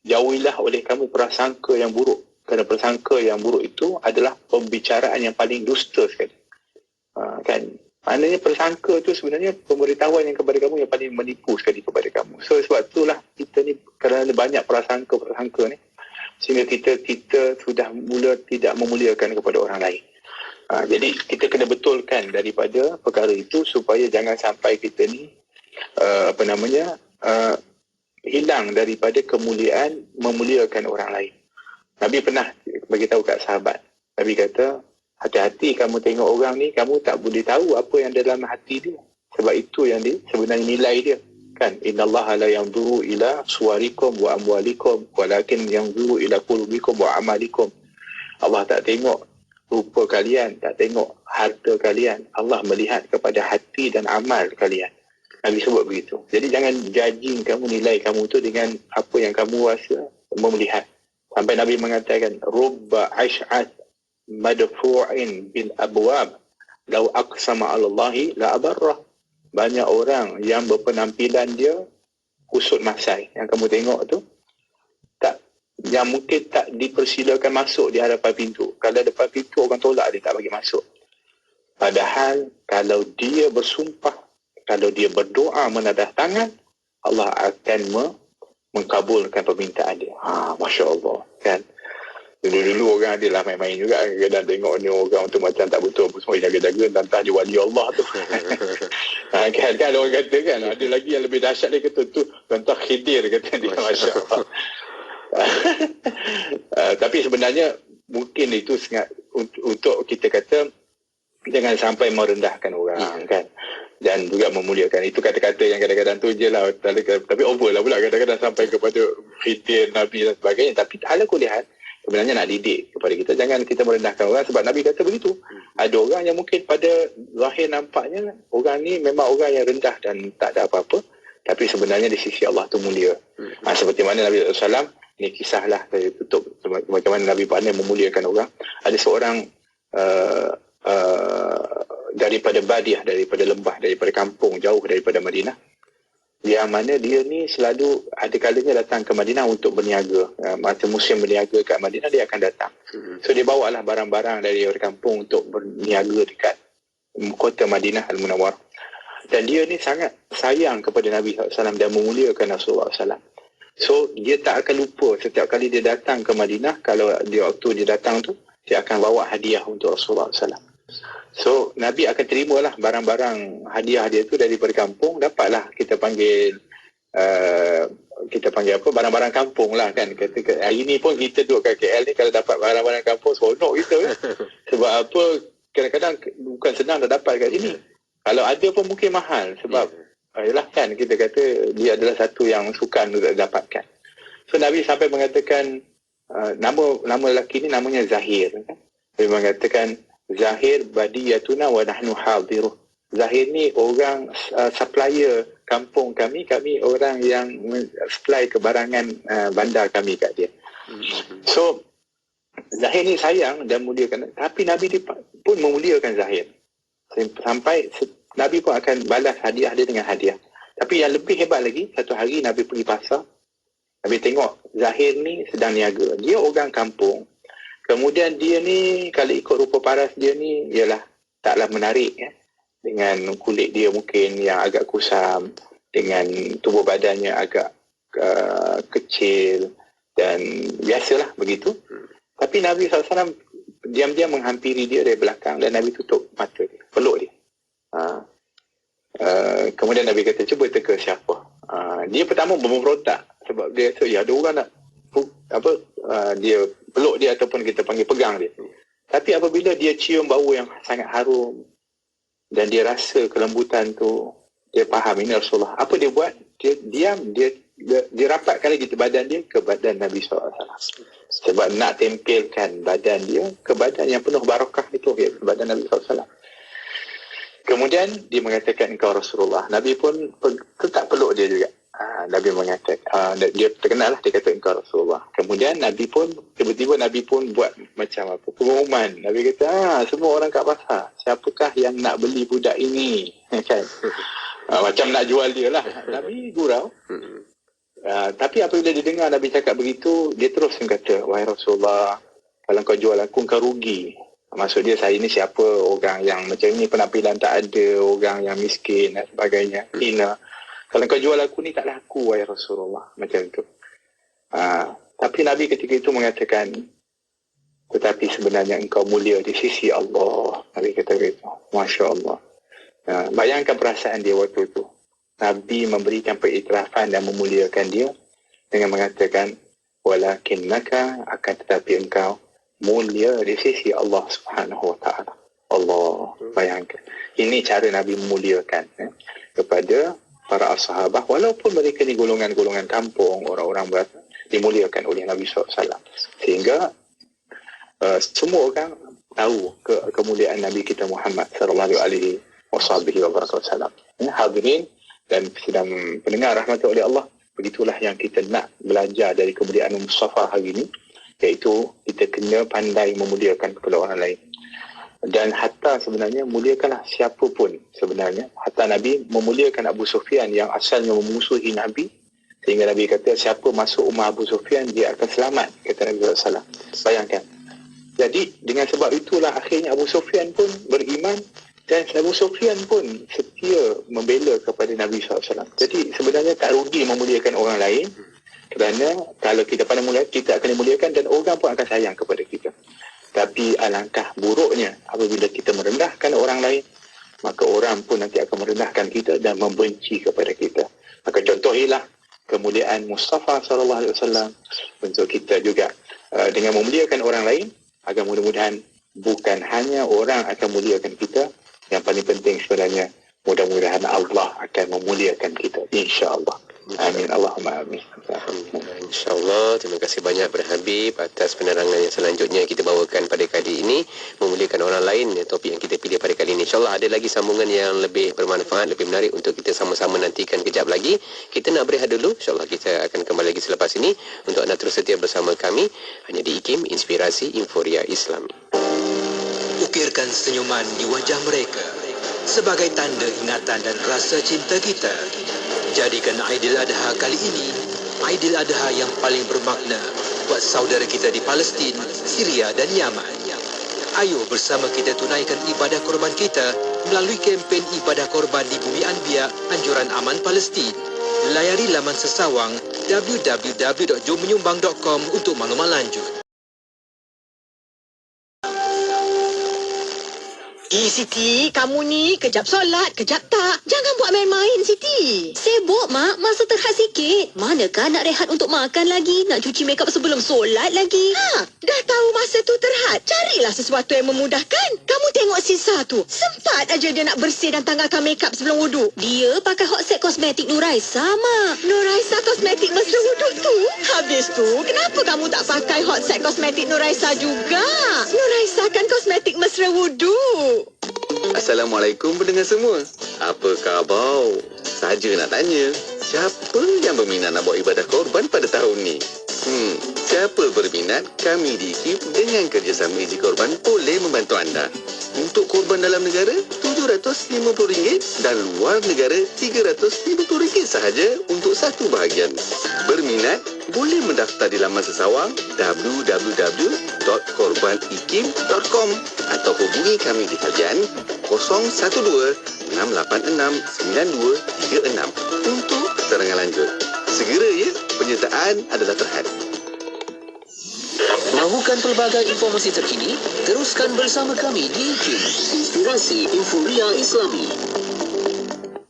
Jauhilah oleh kamu prasangka yang buruk, kerana prasangka yang buruk itu adalah pembicaraan yang paling dusta sekali. Kan? Maknanya prasangka itu sebenarnya pemberitahuan yang kepada kamu yang paling menipu sekali kepada kamu. So sebab itulah kita ni kerana banyak prasangka ni, sehingga kita sudah mula tidak memuliakan kepada orang lain. Jadi kita kena betulkan daripada perkara itu supaya jangan sampai kita ni hilang daripada kemuliaan memuliakan orang lain. Nabi pernah bagi tahu kat sahabat. Nabi kata, hati-hati kamu tengok orang ni, kamu tak boleh tahu apa yang dalam hati dia. Sebab itu yang sebenarnya nilai dia. Kan, innallaha la yanzuru ila suwarikum wa amwalikum walakin yanzuru ila qulubikum wa amalikum. Allah tak tengok rupa kalian, tak tengok harta kalian. Allah melihat kepada hati dan amal kalian. Nabi sebut begitu. Jadi jangan judging kamu, nilai kamu tu dengan apa yang kamu rasa melihat. Sampai Nabi mengatakan, rubba ash'ath madfu'in bil abwab law aqsama 'ala Allahi la abarrah. Banyak orang yang berpenampilan dia kusut masai yang kamu tengok tu, tak, yang mungkin tak dipersilakan masuk di hadapan pintu. Kalau depan pintu orang tolak dia, tak bagi masuk. Padahal kalau dia bersumpah, kalau dia berdoa menadah tangan, Allah akan mengkabulkan permintaan dia. Masya Allah, kan? Dulu-dulu orang ada lah main-main juga. Kadang tengok ni orang tu macam tak betul, semua jaga-jaga, tantah dia wali Allah tu. Kan orang kata kan, ada lagi yang lebih dahsyat, dia kata tu tantah Khidir, kata dia. Masya Allah. Tapi sebenarnya mungkin itu sangat untuk kita kata jangan sampai merendahkan orang, kan, dan juga memuliakan. Itu kata-kata yang kadang-kadang tu je lah, tapi over lah pula kadang-kadang sampai kepada Khidir, Nabi dan sebagainya. Tapi ala kulihat sebenarnya nak didik kepada kita, jangan kita merendahkan orang, sebab Nabi kata begitu. Ada orang yang mungkin pada zahir nampaknya orang ni memang orang yang rendah dan tak ada apa-apa, tapi sebenarnya di sisi Allah tu mulia. Seperti mana Nabi SAW, ini kisahlah saya tutup macam mana Nabi pandai memuliakan orang. Ada seorang daripada Badiah, daripada lembah, daripada kampung jauh daripada Madinah, yang mana dia ni selalu ada kalanya datang ke Madinah untuk berniaga. Masa musim berniaga kat Madinah, dia akan datang. So dia bawalah barang-barang dari kampung untuk berniaga dekat kota Madinah Al-Munawwarah. Dan dia ni sangat sayang kepada Nabi SAW dan memuliakan Rasulullah SAW. So dia tak akan lupa setiap kali dia datang ke Madinah, kalau waktu dia datang tu, dia akan bawa hadiah untuk Rasulullah SAW. So Nabi akan terimalah barang-barang hadiah dia tu daripada kampung. Dapatlah kita panggil apa, barang-barang kampung lah, kan. Kata hari ni pun kita duduk kat KL ni, kalau dapat barang-barang kampung seronok kita, kan? Sebab apa, kadang-kadang bukan senang nak dapat kat sini. Kalau ada pun mungkin mahal, sebab yalah, kan, kita kata dia adalah satu yang sukan untuk dapatkan. So Nabi sampai mengatakan nama lelaki ni namanya Zahir, kan? Dia mengatakan, Zahir badiyatuna wa nahnu hadiruh. Zahir ni orang supplier kampung kami orang yang supply kebarangan bandar kami kat dia. So Zahir ni sayang dan muliakan, tapi Nabi pun memuliakan Zahir. Sampai Nabi pun akan balas hadiah dia dengan hadiah. Tapi yang lebih hebat lagi, satu hari Nabi pergi pasar, Nabi tengok Zahir ni sedang niaga. Dia orang kampung. Kemudian dia ni, kalau ikut rupa paras dia ni, ialah taklah menarik, ya. Dengan kulit dia mungkin yang agak kusam, dengan tubuh badannya agak kecil, dan biasalah begitu. Tapi Nabi SAW diam-diam menghampiri dia dari belakang, dan Nabi tutup mata dia, peluk dia. Kemudian Nabi kata, cuba teka siapa. Dia pertama memberontak, sebab dia kata, ya ada orang nak dia peluk dia, ataupun kita panggil pegang dia. Tapi apabila dia cium bau yang sangat harum dan dia rasa kelembutan tu, dia faham ini Rasulullah. Apa dia buat? Dia diam, dia rapatkan lagi badan dia ke badan Nabi SAW. Sebab nak tempelkan badan dia ke badan yang penuh barakah itu, ke badan Nabi SAW. Kemudian dia mengatakan, engkau Rasulullah. Nabi pun tetap peluk dia juga. Nabi mengatakan, dia terkenal lah, dia kata engkau Rasulullah. Kemudian Nabi pun, tiba-tiba Nabi pun buat macam apa, pengumuman. Nabi kata, semua orang kat pasar, siapakah yang nak beli budak ini? Kan? Macam nak jual dia lah. Nabi gurau. Tapi apabila dia dengar Nabi cakap begitu, dia terus kata, wahai Rasulullah, kalau kau jual aku, kau rugi. Maksud dia, saya ni siapa? Orang yang macam ni, penampilan tak ada, orang yang miskin dan sebagainya, hina. Kalau kau jual aku ni, tak laku, wahai Rasulullah. Macam tu. Tapi Nabi ketika itu mengatakan, tetapi sebenarnya engkau mulia di sisi Allah. Nabi kata begitu. Masya Allah. Bayangkan perasaan dia waktu itu. Nabi memberikan pengiktirafan dan memuliakan dia dengan mengatakan, walakinnaka, akan tetapi engkau mulia di sisi Allah Subhanahu wa ta'ala. Allah, bayangkan. Ini cara Nabi memuliakan kepada para sahabat, walaupun mereka ni golongan-golongan kampung, orang-orang berada, dimuliakan oleh Nabi SAW. Sehingga semua orang tahu kemuliaan Nabi kita Muhammad sallallahu alaihi wasallam. Hadirin dan sedang pendengar rahmati oleh Allah, begitulah yang kita nak belajar dari kemuliaan Mustafa hari ini, iaitu kita kena pandai memuliakan kepada orang lain. Dan hatta sebenarnya muliakanlah siapa pun sebenarnya. Hatta Nabi memuliakan Abu Sufyan yang asalnya memusuhi Nabi, sehingga Nabi kata siapa masuk rumah Abu Sufyan dia akan selamat, kata Nabi SAW. Bayangkan. Jadi dengan sebab itulah akhirnya Abu Sufyan pun beriman, dan Abu Sufyan pun setia membela kepada Nabi SAW. Jadi sebenarnya tak rugi memuliakan orang lain, kerana kalau kita pandai mulia, kita akan dimuliakan dan orang pun akan sayang kepada kita. Tapi alangkah buruknya apabila kita merendahkan orang lain, maka orang pun nanti akan merendahkan kita dan membenci kepada kita. Maka contohilah kemuliaan Mustafa SAW untuk kita juga dengan memuliakan orang lain, agar mudah-mudahan bukan hanya orang akan memuliakan kita, yang paling penting sebenarnya mudah-mudahan Allah akan memuliakan kita, insya-Allah. Amin. Allahumma amin. InsyaAllah. Terima kasih banyak kepada Habib atas penerangan yang selanjutnya kita bawakan pada kali ini, memuliakan orang lain, topik yang kita pilih pada kali ini. InsyaAllah ada lagi sambungan yang lebih bermanfaat, lebih menarik untuk kita sama-sama nantikan kejap lagi. Kita nak berehat dulu. InsyaAllah kita akan kembali lagi selepas ini. Untuk anda terus setia bersama kami hanya di IKIM, Inspirasi Inforia Islami. Ukirkan senyuman di wajah mereka sebagai tanda ingatan dan rasa cinta kita. Jadikan Aidil Adha kali ini Aidil Adha yang paling bermakna buat saudara kita di Palestin, Syria dan Yaman. Ayo bersama kita tunaikan ibadah korban kita melalui kempen ibadah korban di Bumi Anbiya Anjuran Aman Palestin. Layari laman sesawang www.jommenyumbang.com untuk maklumat lanjut. Siti, kamu ni kejap solat, kejap tak. Jangan buat main-main, Siti. Sibuk, Mak. Masa terhad sikit. Manakah nak rehat untuk makan lagi? Nak cuci makeup sebelum solat lagi? Dah tahu masa tu terhad. Carilah sesuatu yang memudahkan. Kamu tengok Sisa tu. Sempat aja dia nak bersih dan tanggalkan makeup sebelum wuduk. Dia pakai Hot Set Kosmetik Nuraisa, Mak. Nuraisa Kosmetik mesra wuduk tu? Habis tu, kenapa kamu tak pakai Hot Set Kosmetik Nuraisa juga? Nuraisa kan kosmetik mesra wuduk. Assalamualaikum pendengar semua. Apa khabar? Saja nak tanya, siapa yang berminat nak buat ibadah korban pada tahun ni? Siapa berminat, kami di IKIM dengan kerjasama Easy Korban boleh membantu anda. Untuk korban dalam negara, RM750 dan luar negara RM350 sahaja untuk satu bahagian. Berminat, boleh mendaftar di laman sesawang www.korbanikim.com atau hubungi kami di talian 012-686-9236 untuk keterangan lanjut. Segera ya, penyertaan adalah terhad. Mahukan pelbagai informasi terkini? Teruskan bersama kami di IKIM, Inspirasi Inforia Islami.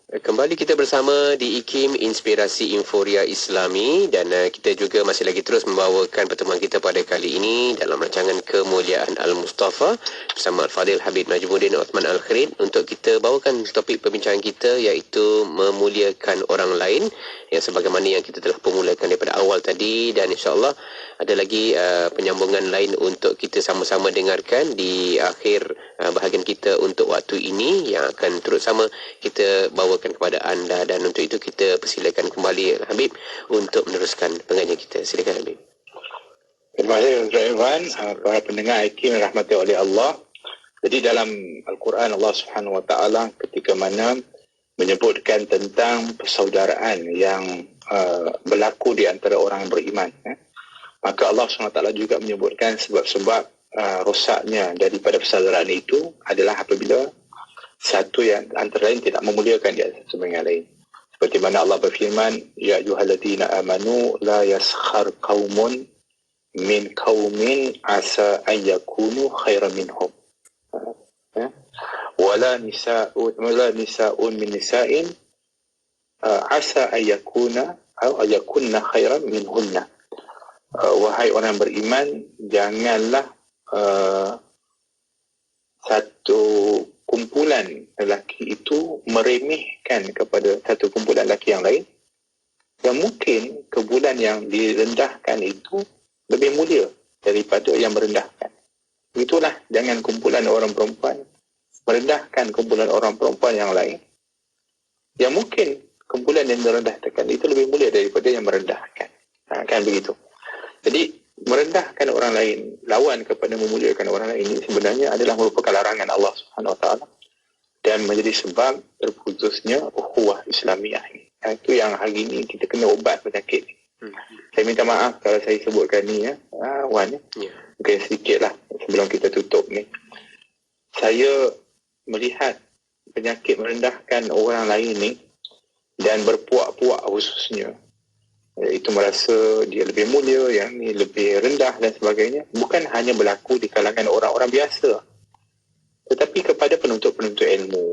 Kembali kita bersama di IKIM, Inspirasi Inforia Islami, dan kita juga masih lagi terus membawakan pertemuan kita pada kali ini dalam rancangan Kemuliaan Al-Mustafa bersama Al-Fadil Habib Najmuddin Uthman Al-Kharid, untuk kita bawakan topik perbincangan kita, iaitu memuliakan orang lain, yang sebagaimana yang kita telah permulakan daripada awal tadi. Dan insya-Allah ada lagi penyambungan lain untuk kita sama-sama dengarkan di akhir bahagian kita untuk waktu ini, yang akan terus sama kita bawakan kepada anda. Dan untuk itu kita persilakan kembali Habib untuk meneruskan pengajian kita. Silakan Habib. Terima kasih Ustaz Irwan. Para pendengar IKIM rahmati oleh Allah. Jadi dalam Al-Quran Allah Subhanahu Wa Taala ketika mana menyebutkan tentang persaudaraan yang berlaku di antara orang yang beriman, maka Allah SWT juga menyebutkan sebab-sebab rosaknya daripada persaudaraan itu adalah apabila satu yang antara lain tidak memuliakan dia sama yang lain. Seperti mana Allah berfirman, ya ayyuhalladzina amanu la yaskhar qaumun min qaumin asa an yakunu khairan minhum. Wala nisa'un min nisa'in asa an yakuna atau ayakunna khairan minhunna. Wahai orang beriman, janganlah satu kumpulan lelaki itu meremehkan kepada satu kumpulan lelaki yang lain, yang mungkin kumpulan yang direndahkan itu lebih mulia daripada yang merendahkan. Itulah, jangan kumpulan orang perempuan merendahkan kumpulan orang perempuan yang lain, yang mungkin kumpulan yang merendahkan itu lebih mulia daripada yang merendahkan. Kan begitu. Jadi merendahkan orang lain, lawan kepada memuliakan orang lain ini sebenarnya adalah merupakan larangan Allah Subhanahu Wa Taala dan menjadi sebab terputusnya ukhuwah Islamiah ini. Itu yang hari ini kita kena ubat penyakit ni. Saya minta maaf kalau saya sebutkan ni Wan. Mungkin sedikit lah sebelum kita tutup ni. Saya melihat penyakit merendahkan orang lain ni dan berpuak-puak khususnya, itu merasa dia lebih mulia, yang ni lebih rendah dan sebagainya, bukan hanya berlaku di kalangan orang-orang biasa, tetapi kepada penuntut-penuntut ilmu,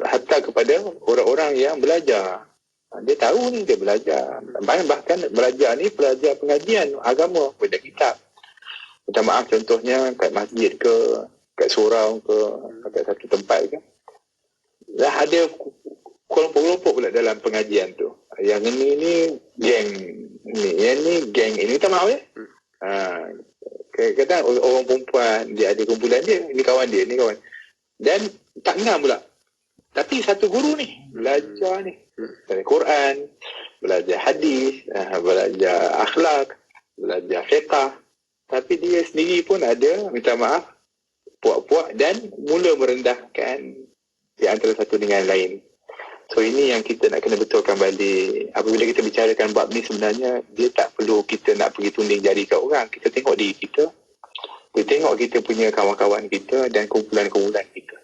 hatta kepada orang-orang yang belajar. Dia tahu ni, dia belajar, bahkan belajar ni belajar pengajian agama, belajar kitab. Minta maaf contohnya kat masjid ke, kat surau ke, kat satu tempat ke, dah ada kelompok-kelompok pula dalam pengajian tu. Yang ini geng ni, yang ni geng ini. Minta maaf ya. Kadang-kadang orang perempuan dia ada kumpulan dia, ni kawan dia, ni kawan. Dan tak kenal pula. Tapi satu guru ni belajar ni dari Quran, belajar hadis, belajar akhlak, belajar fiqh. Tapi dia sendiri pun ada, minta maaf, puak-puak dan mula merendahkan di antara satu dengan lain. So ini yang kita nak kena betulkan balik. Apabila kita bicarakan bab ni, sebenarnya dia tak perlu kita nak pergi tunding jari kat orang. Kita tengok diri kita, kita tengok kita punya kawan-kawan kita dan kumpulan-kumpulan kita.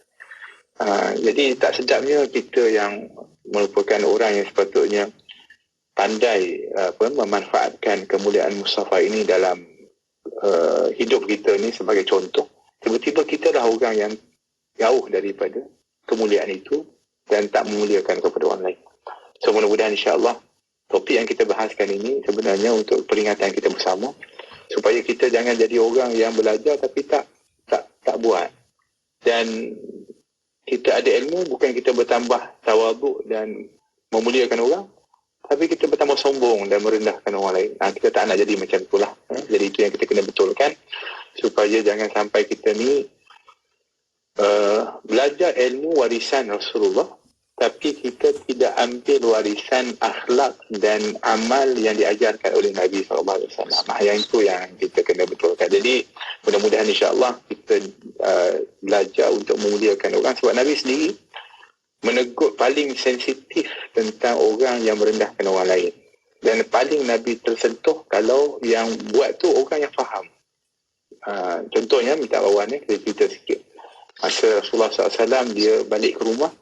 Jadi tak sedapnya kita yang merupakan orang yang sepatutnya pandai memanfaatkan kemuliaan Mustafa ini dalam hidup kita ni sebagai contoh. Tiba-tiba kita dah orang yang jauh daripada kemuliaan itu dan tak memuliakan kepada orang lain. So mudah-mudahan insya-Allah topik yang kita bahaskan ini sebenarnya untuk peringatan kita bersama, supaya kita jangan jadi orang yang belajar tapi tak buat. Dan kita ada ilmu, bukan kita bertambah tawaduk dan memuliakan orang, tapi kita bertambah sombong dan merendahkan orang lain. Kita tak nak jadi macam itulah. Jadi itu yang kita kena betulkan, supaya jangan sampai kita ni belajar ilmu warisan Rasulullah, tapi kita tidak ambil warisan akhlak dan amal yang diajarkan oleh Nabi SAW. Yang itu yang kita kena betulkan. Jadi mudah-mudahan insya-Allah kita belajar untuk memuliakan orang, sebab Nabi sendiri menegur paling sensitif tentang orang yang merendahkan orang lain. Dan paling Nabi tersentuh kalau yang buat tu orang yang faham. Contohnya, minta bawahan ni, kita cerita sikit. Masa Rasulullah SAW dia balik ke rumah,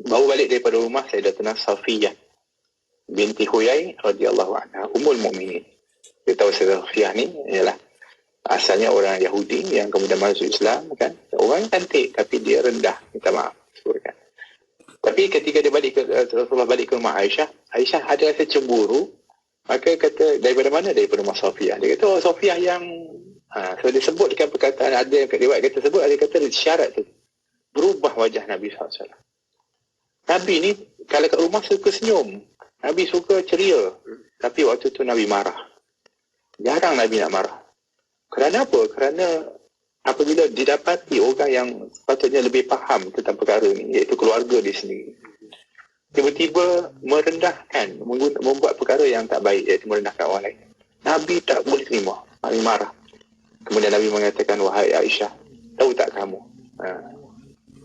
baru balik daripada rumah Sayyidatuna Safiyah binti Huyai radhiyallahu anha, Ummul Mukminin. Kita tahu Safiyah ni ialah asalnya orang Yahudi yang kemudian masuk Islam, kan? Orang cantik tapi dia rendah, minta maaf. Kan? Tapi ketika dia Rasulullah balik ke rumah Aisyah ada rasa cemburu. Maka kata, daripada mana? Daripada rumah Safiyah. Dia kata, oh Safiyah yang so dia sebutkan perkataan, ada yang riwayat kata sebut, ada kata syarat tu berubah wajah Nabi SAW. Nabi ni kalau kat rumah suka senyum, Nabi suka ceria, tapi waktu tu Nabi marah. Jarang Nabi nak marah. Kerana apa? Kerana apabila didapati orang yang sepatutnya lebih faham tentang perkara ni, iaitu keluarga dia sendiri, tiba-tiba merendahkan, membuat perkara yang tak baik, iaitu merendahkan orang lain, Nabi tak boleh terima. Nabi marah. Kemudian Nabi mengatakan, wahai Aisyah, tahu tak kamu,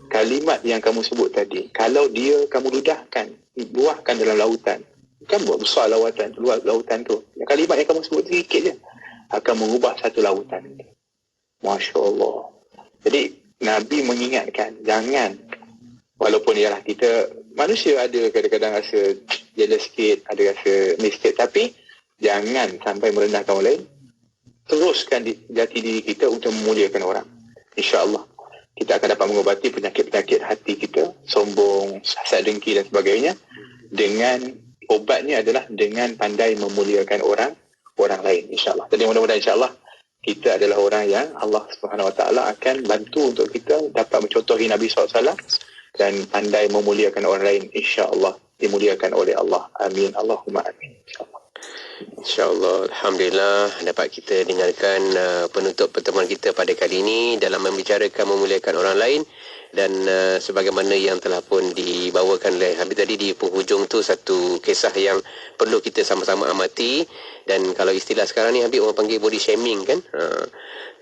kalimat yang kamu sebut tadi, kalau dia kamu luahkan dalam lautan, kan buat besar lautan tu, kalimat yang kamu sebut sedikit je akan mengubah satu lautan. Masya Allah. Jadi Nabi mengingatkan, jangan, walaupun ialah kita manusia ada kadang-kadang rasa jealous sikit, ada rasa ni sikit, tapi Jangan sampai merendahkan orang lain. Teruskan jati diri kita untuk memuliakan orang. InsyaAllah kita akan dapat mengobati penyakit-penyakit hati kita, sombong, hasad dengki dan sebagainya, dengan obatnya adalah dengan pandai memuliakan orang lain, insyaAllah. Jadi mudah-mudahan insyaAllah kita adalah orang yang Allah Subhanahu Wa Taala akan bantu untuk kita dapat mencontohi Nabi SAW dan pandai memuliakan orang lain, insyaAllah dimuliakan oleh Allah. Amin. Allahumma amin. InsyaAllah. Alhamdulillah dapat kita dengarkan penutup pertemuan kita pada kali ini dalam membicarakan memuliakan orang lain. Dan sebagaimana yang telah pun dibawakan oleh Habib tadi di penghujung tu, satu kisah yang perlu kita sama-sama amati. Dan kalau istilah sekarang ni Habib orang panggil body shaming kan,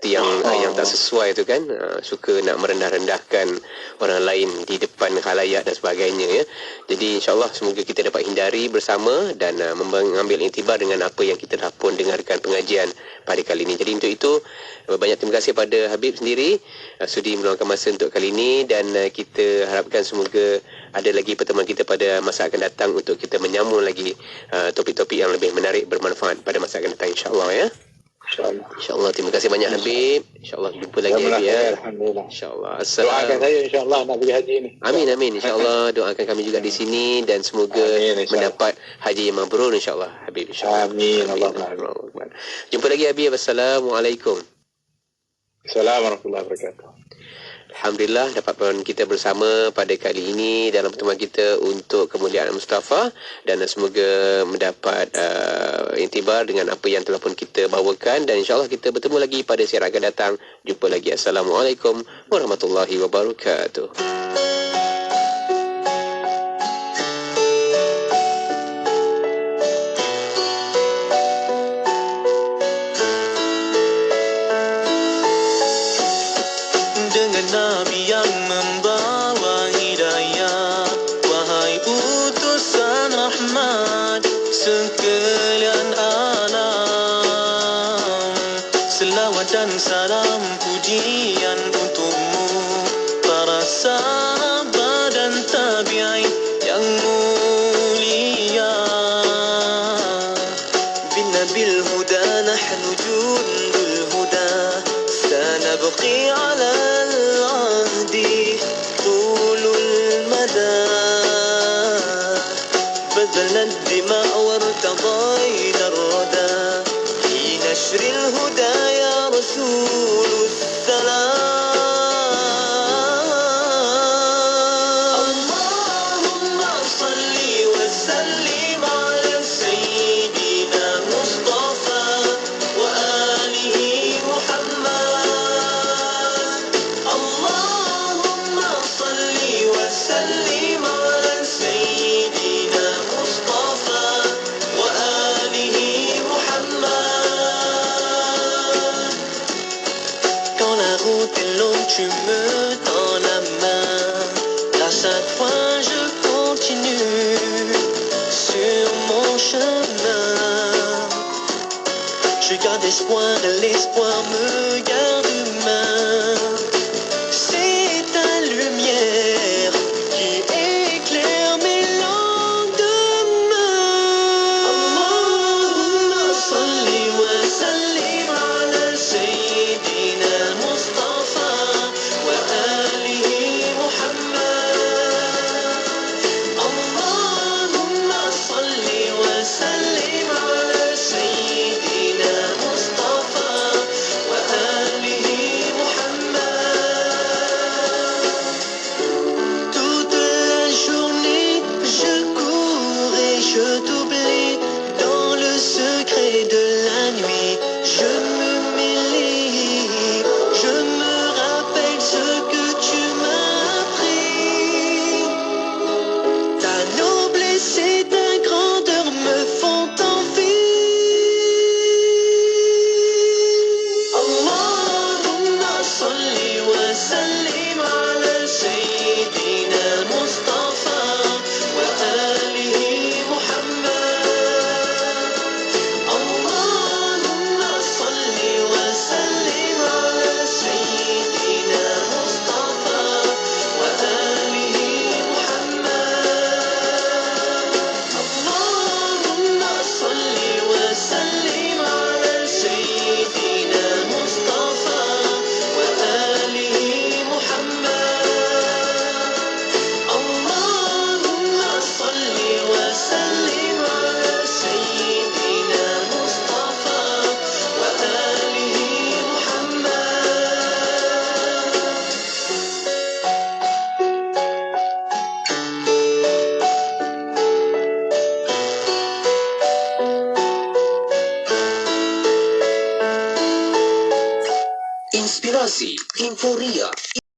itu yang tak sesuai tu kan, suka nak merendah-rendahkan orang lain di depan khalayak dan sebagainya ya. Jadi insyaAllah semoga kita dapat hindari bersama dan mengambil iktibar dengan apa yang kita dah pun dengarkan pengajian pada kali ini. Jadi untuk itu banyak terima kasih pada Habib sendiri sudi meluangkan masa untuk kali ini, dan kita harapkan semoga ada lagi pertemuan kita pada masa akan datang untuk kita menyambung lagi topik-topik yang lebih menarik, bermanfaat pada masa akan datang insyaAllah ya. InsyaAllah. Terima kasih banyak Habib. InsyaAllah jumpa lagi Habib ya. Alhamdulillah. InsyaAllah. Doakan saya insyaAllah nak pergi haji ni. Amin. InsyaAllah doakan kami juga di sini dan semoga mendapat haji yang mabrur insyaAllah Habib. Amin. Allahumma. Jumpa lagi Habib. Assalamualaikum. Assalamualaikum warahmatullahi wabarakatuh. Alhamdulillah dapat kita bersama pada kali ini dalam pertemuan kita untuk kemuliaan Mustafa, dan semoga mendapat intibar dengan apa yang telah pun kita bawakan, dan insyaAllah kita bertemu lagi pada siaran akan datang. Jumpa lagi. Assalamualaikum warahmatullahi wabarakatuh. Nabi yang membawa hidayah, wahai utusan rahmat sekalian alam, selawat dan salam pujian untukmu, para sahabat dan tabi'in yang mulia. Bin nabil huda nahnu jundul huda, sanabqi ala بذلنا الدماء وارتضينا الردى لنشر الهدى يا رسول السلام. اللهم صل وسلم على سيدنا مصطفى وآله محمد. اللهم صل وسلم على سيدنا مصطفى وآله محمد. Quand la route est longue, tu me tends la main. Grâce à toi, je continue sur mon chemin. Je garde espoir et l'espoir me garde humain. C'est ta lumière qui éclaire mes lendemains. Allahumma salli wa sallim ala sayyidina Mustafa wa alihi Muhammad. Allahumma salli wa sallim ala sayyidina Mustafa wa alihi Muhammad. Inspirasi Inforia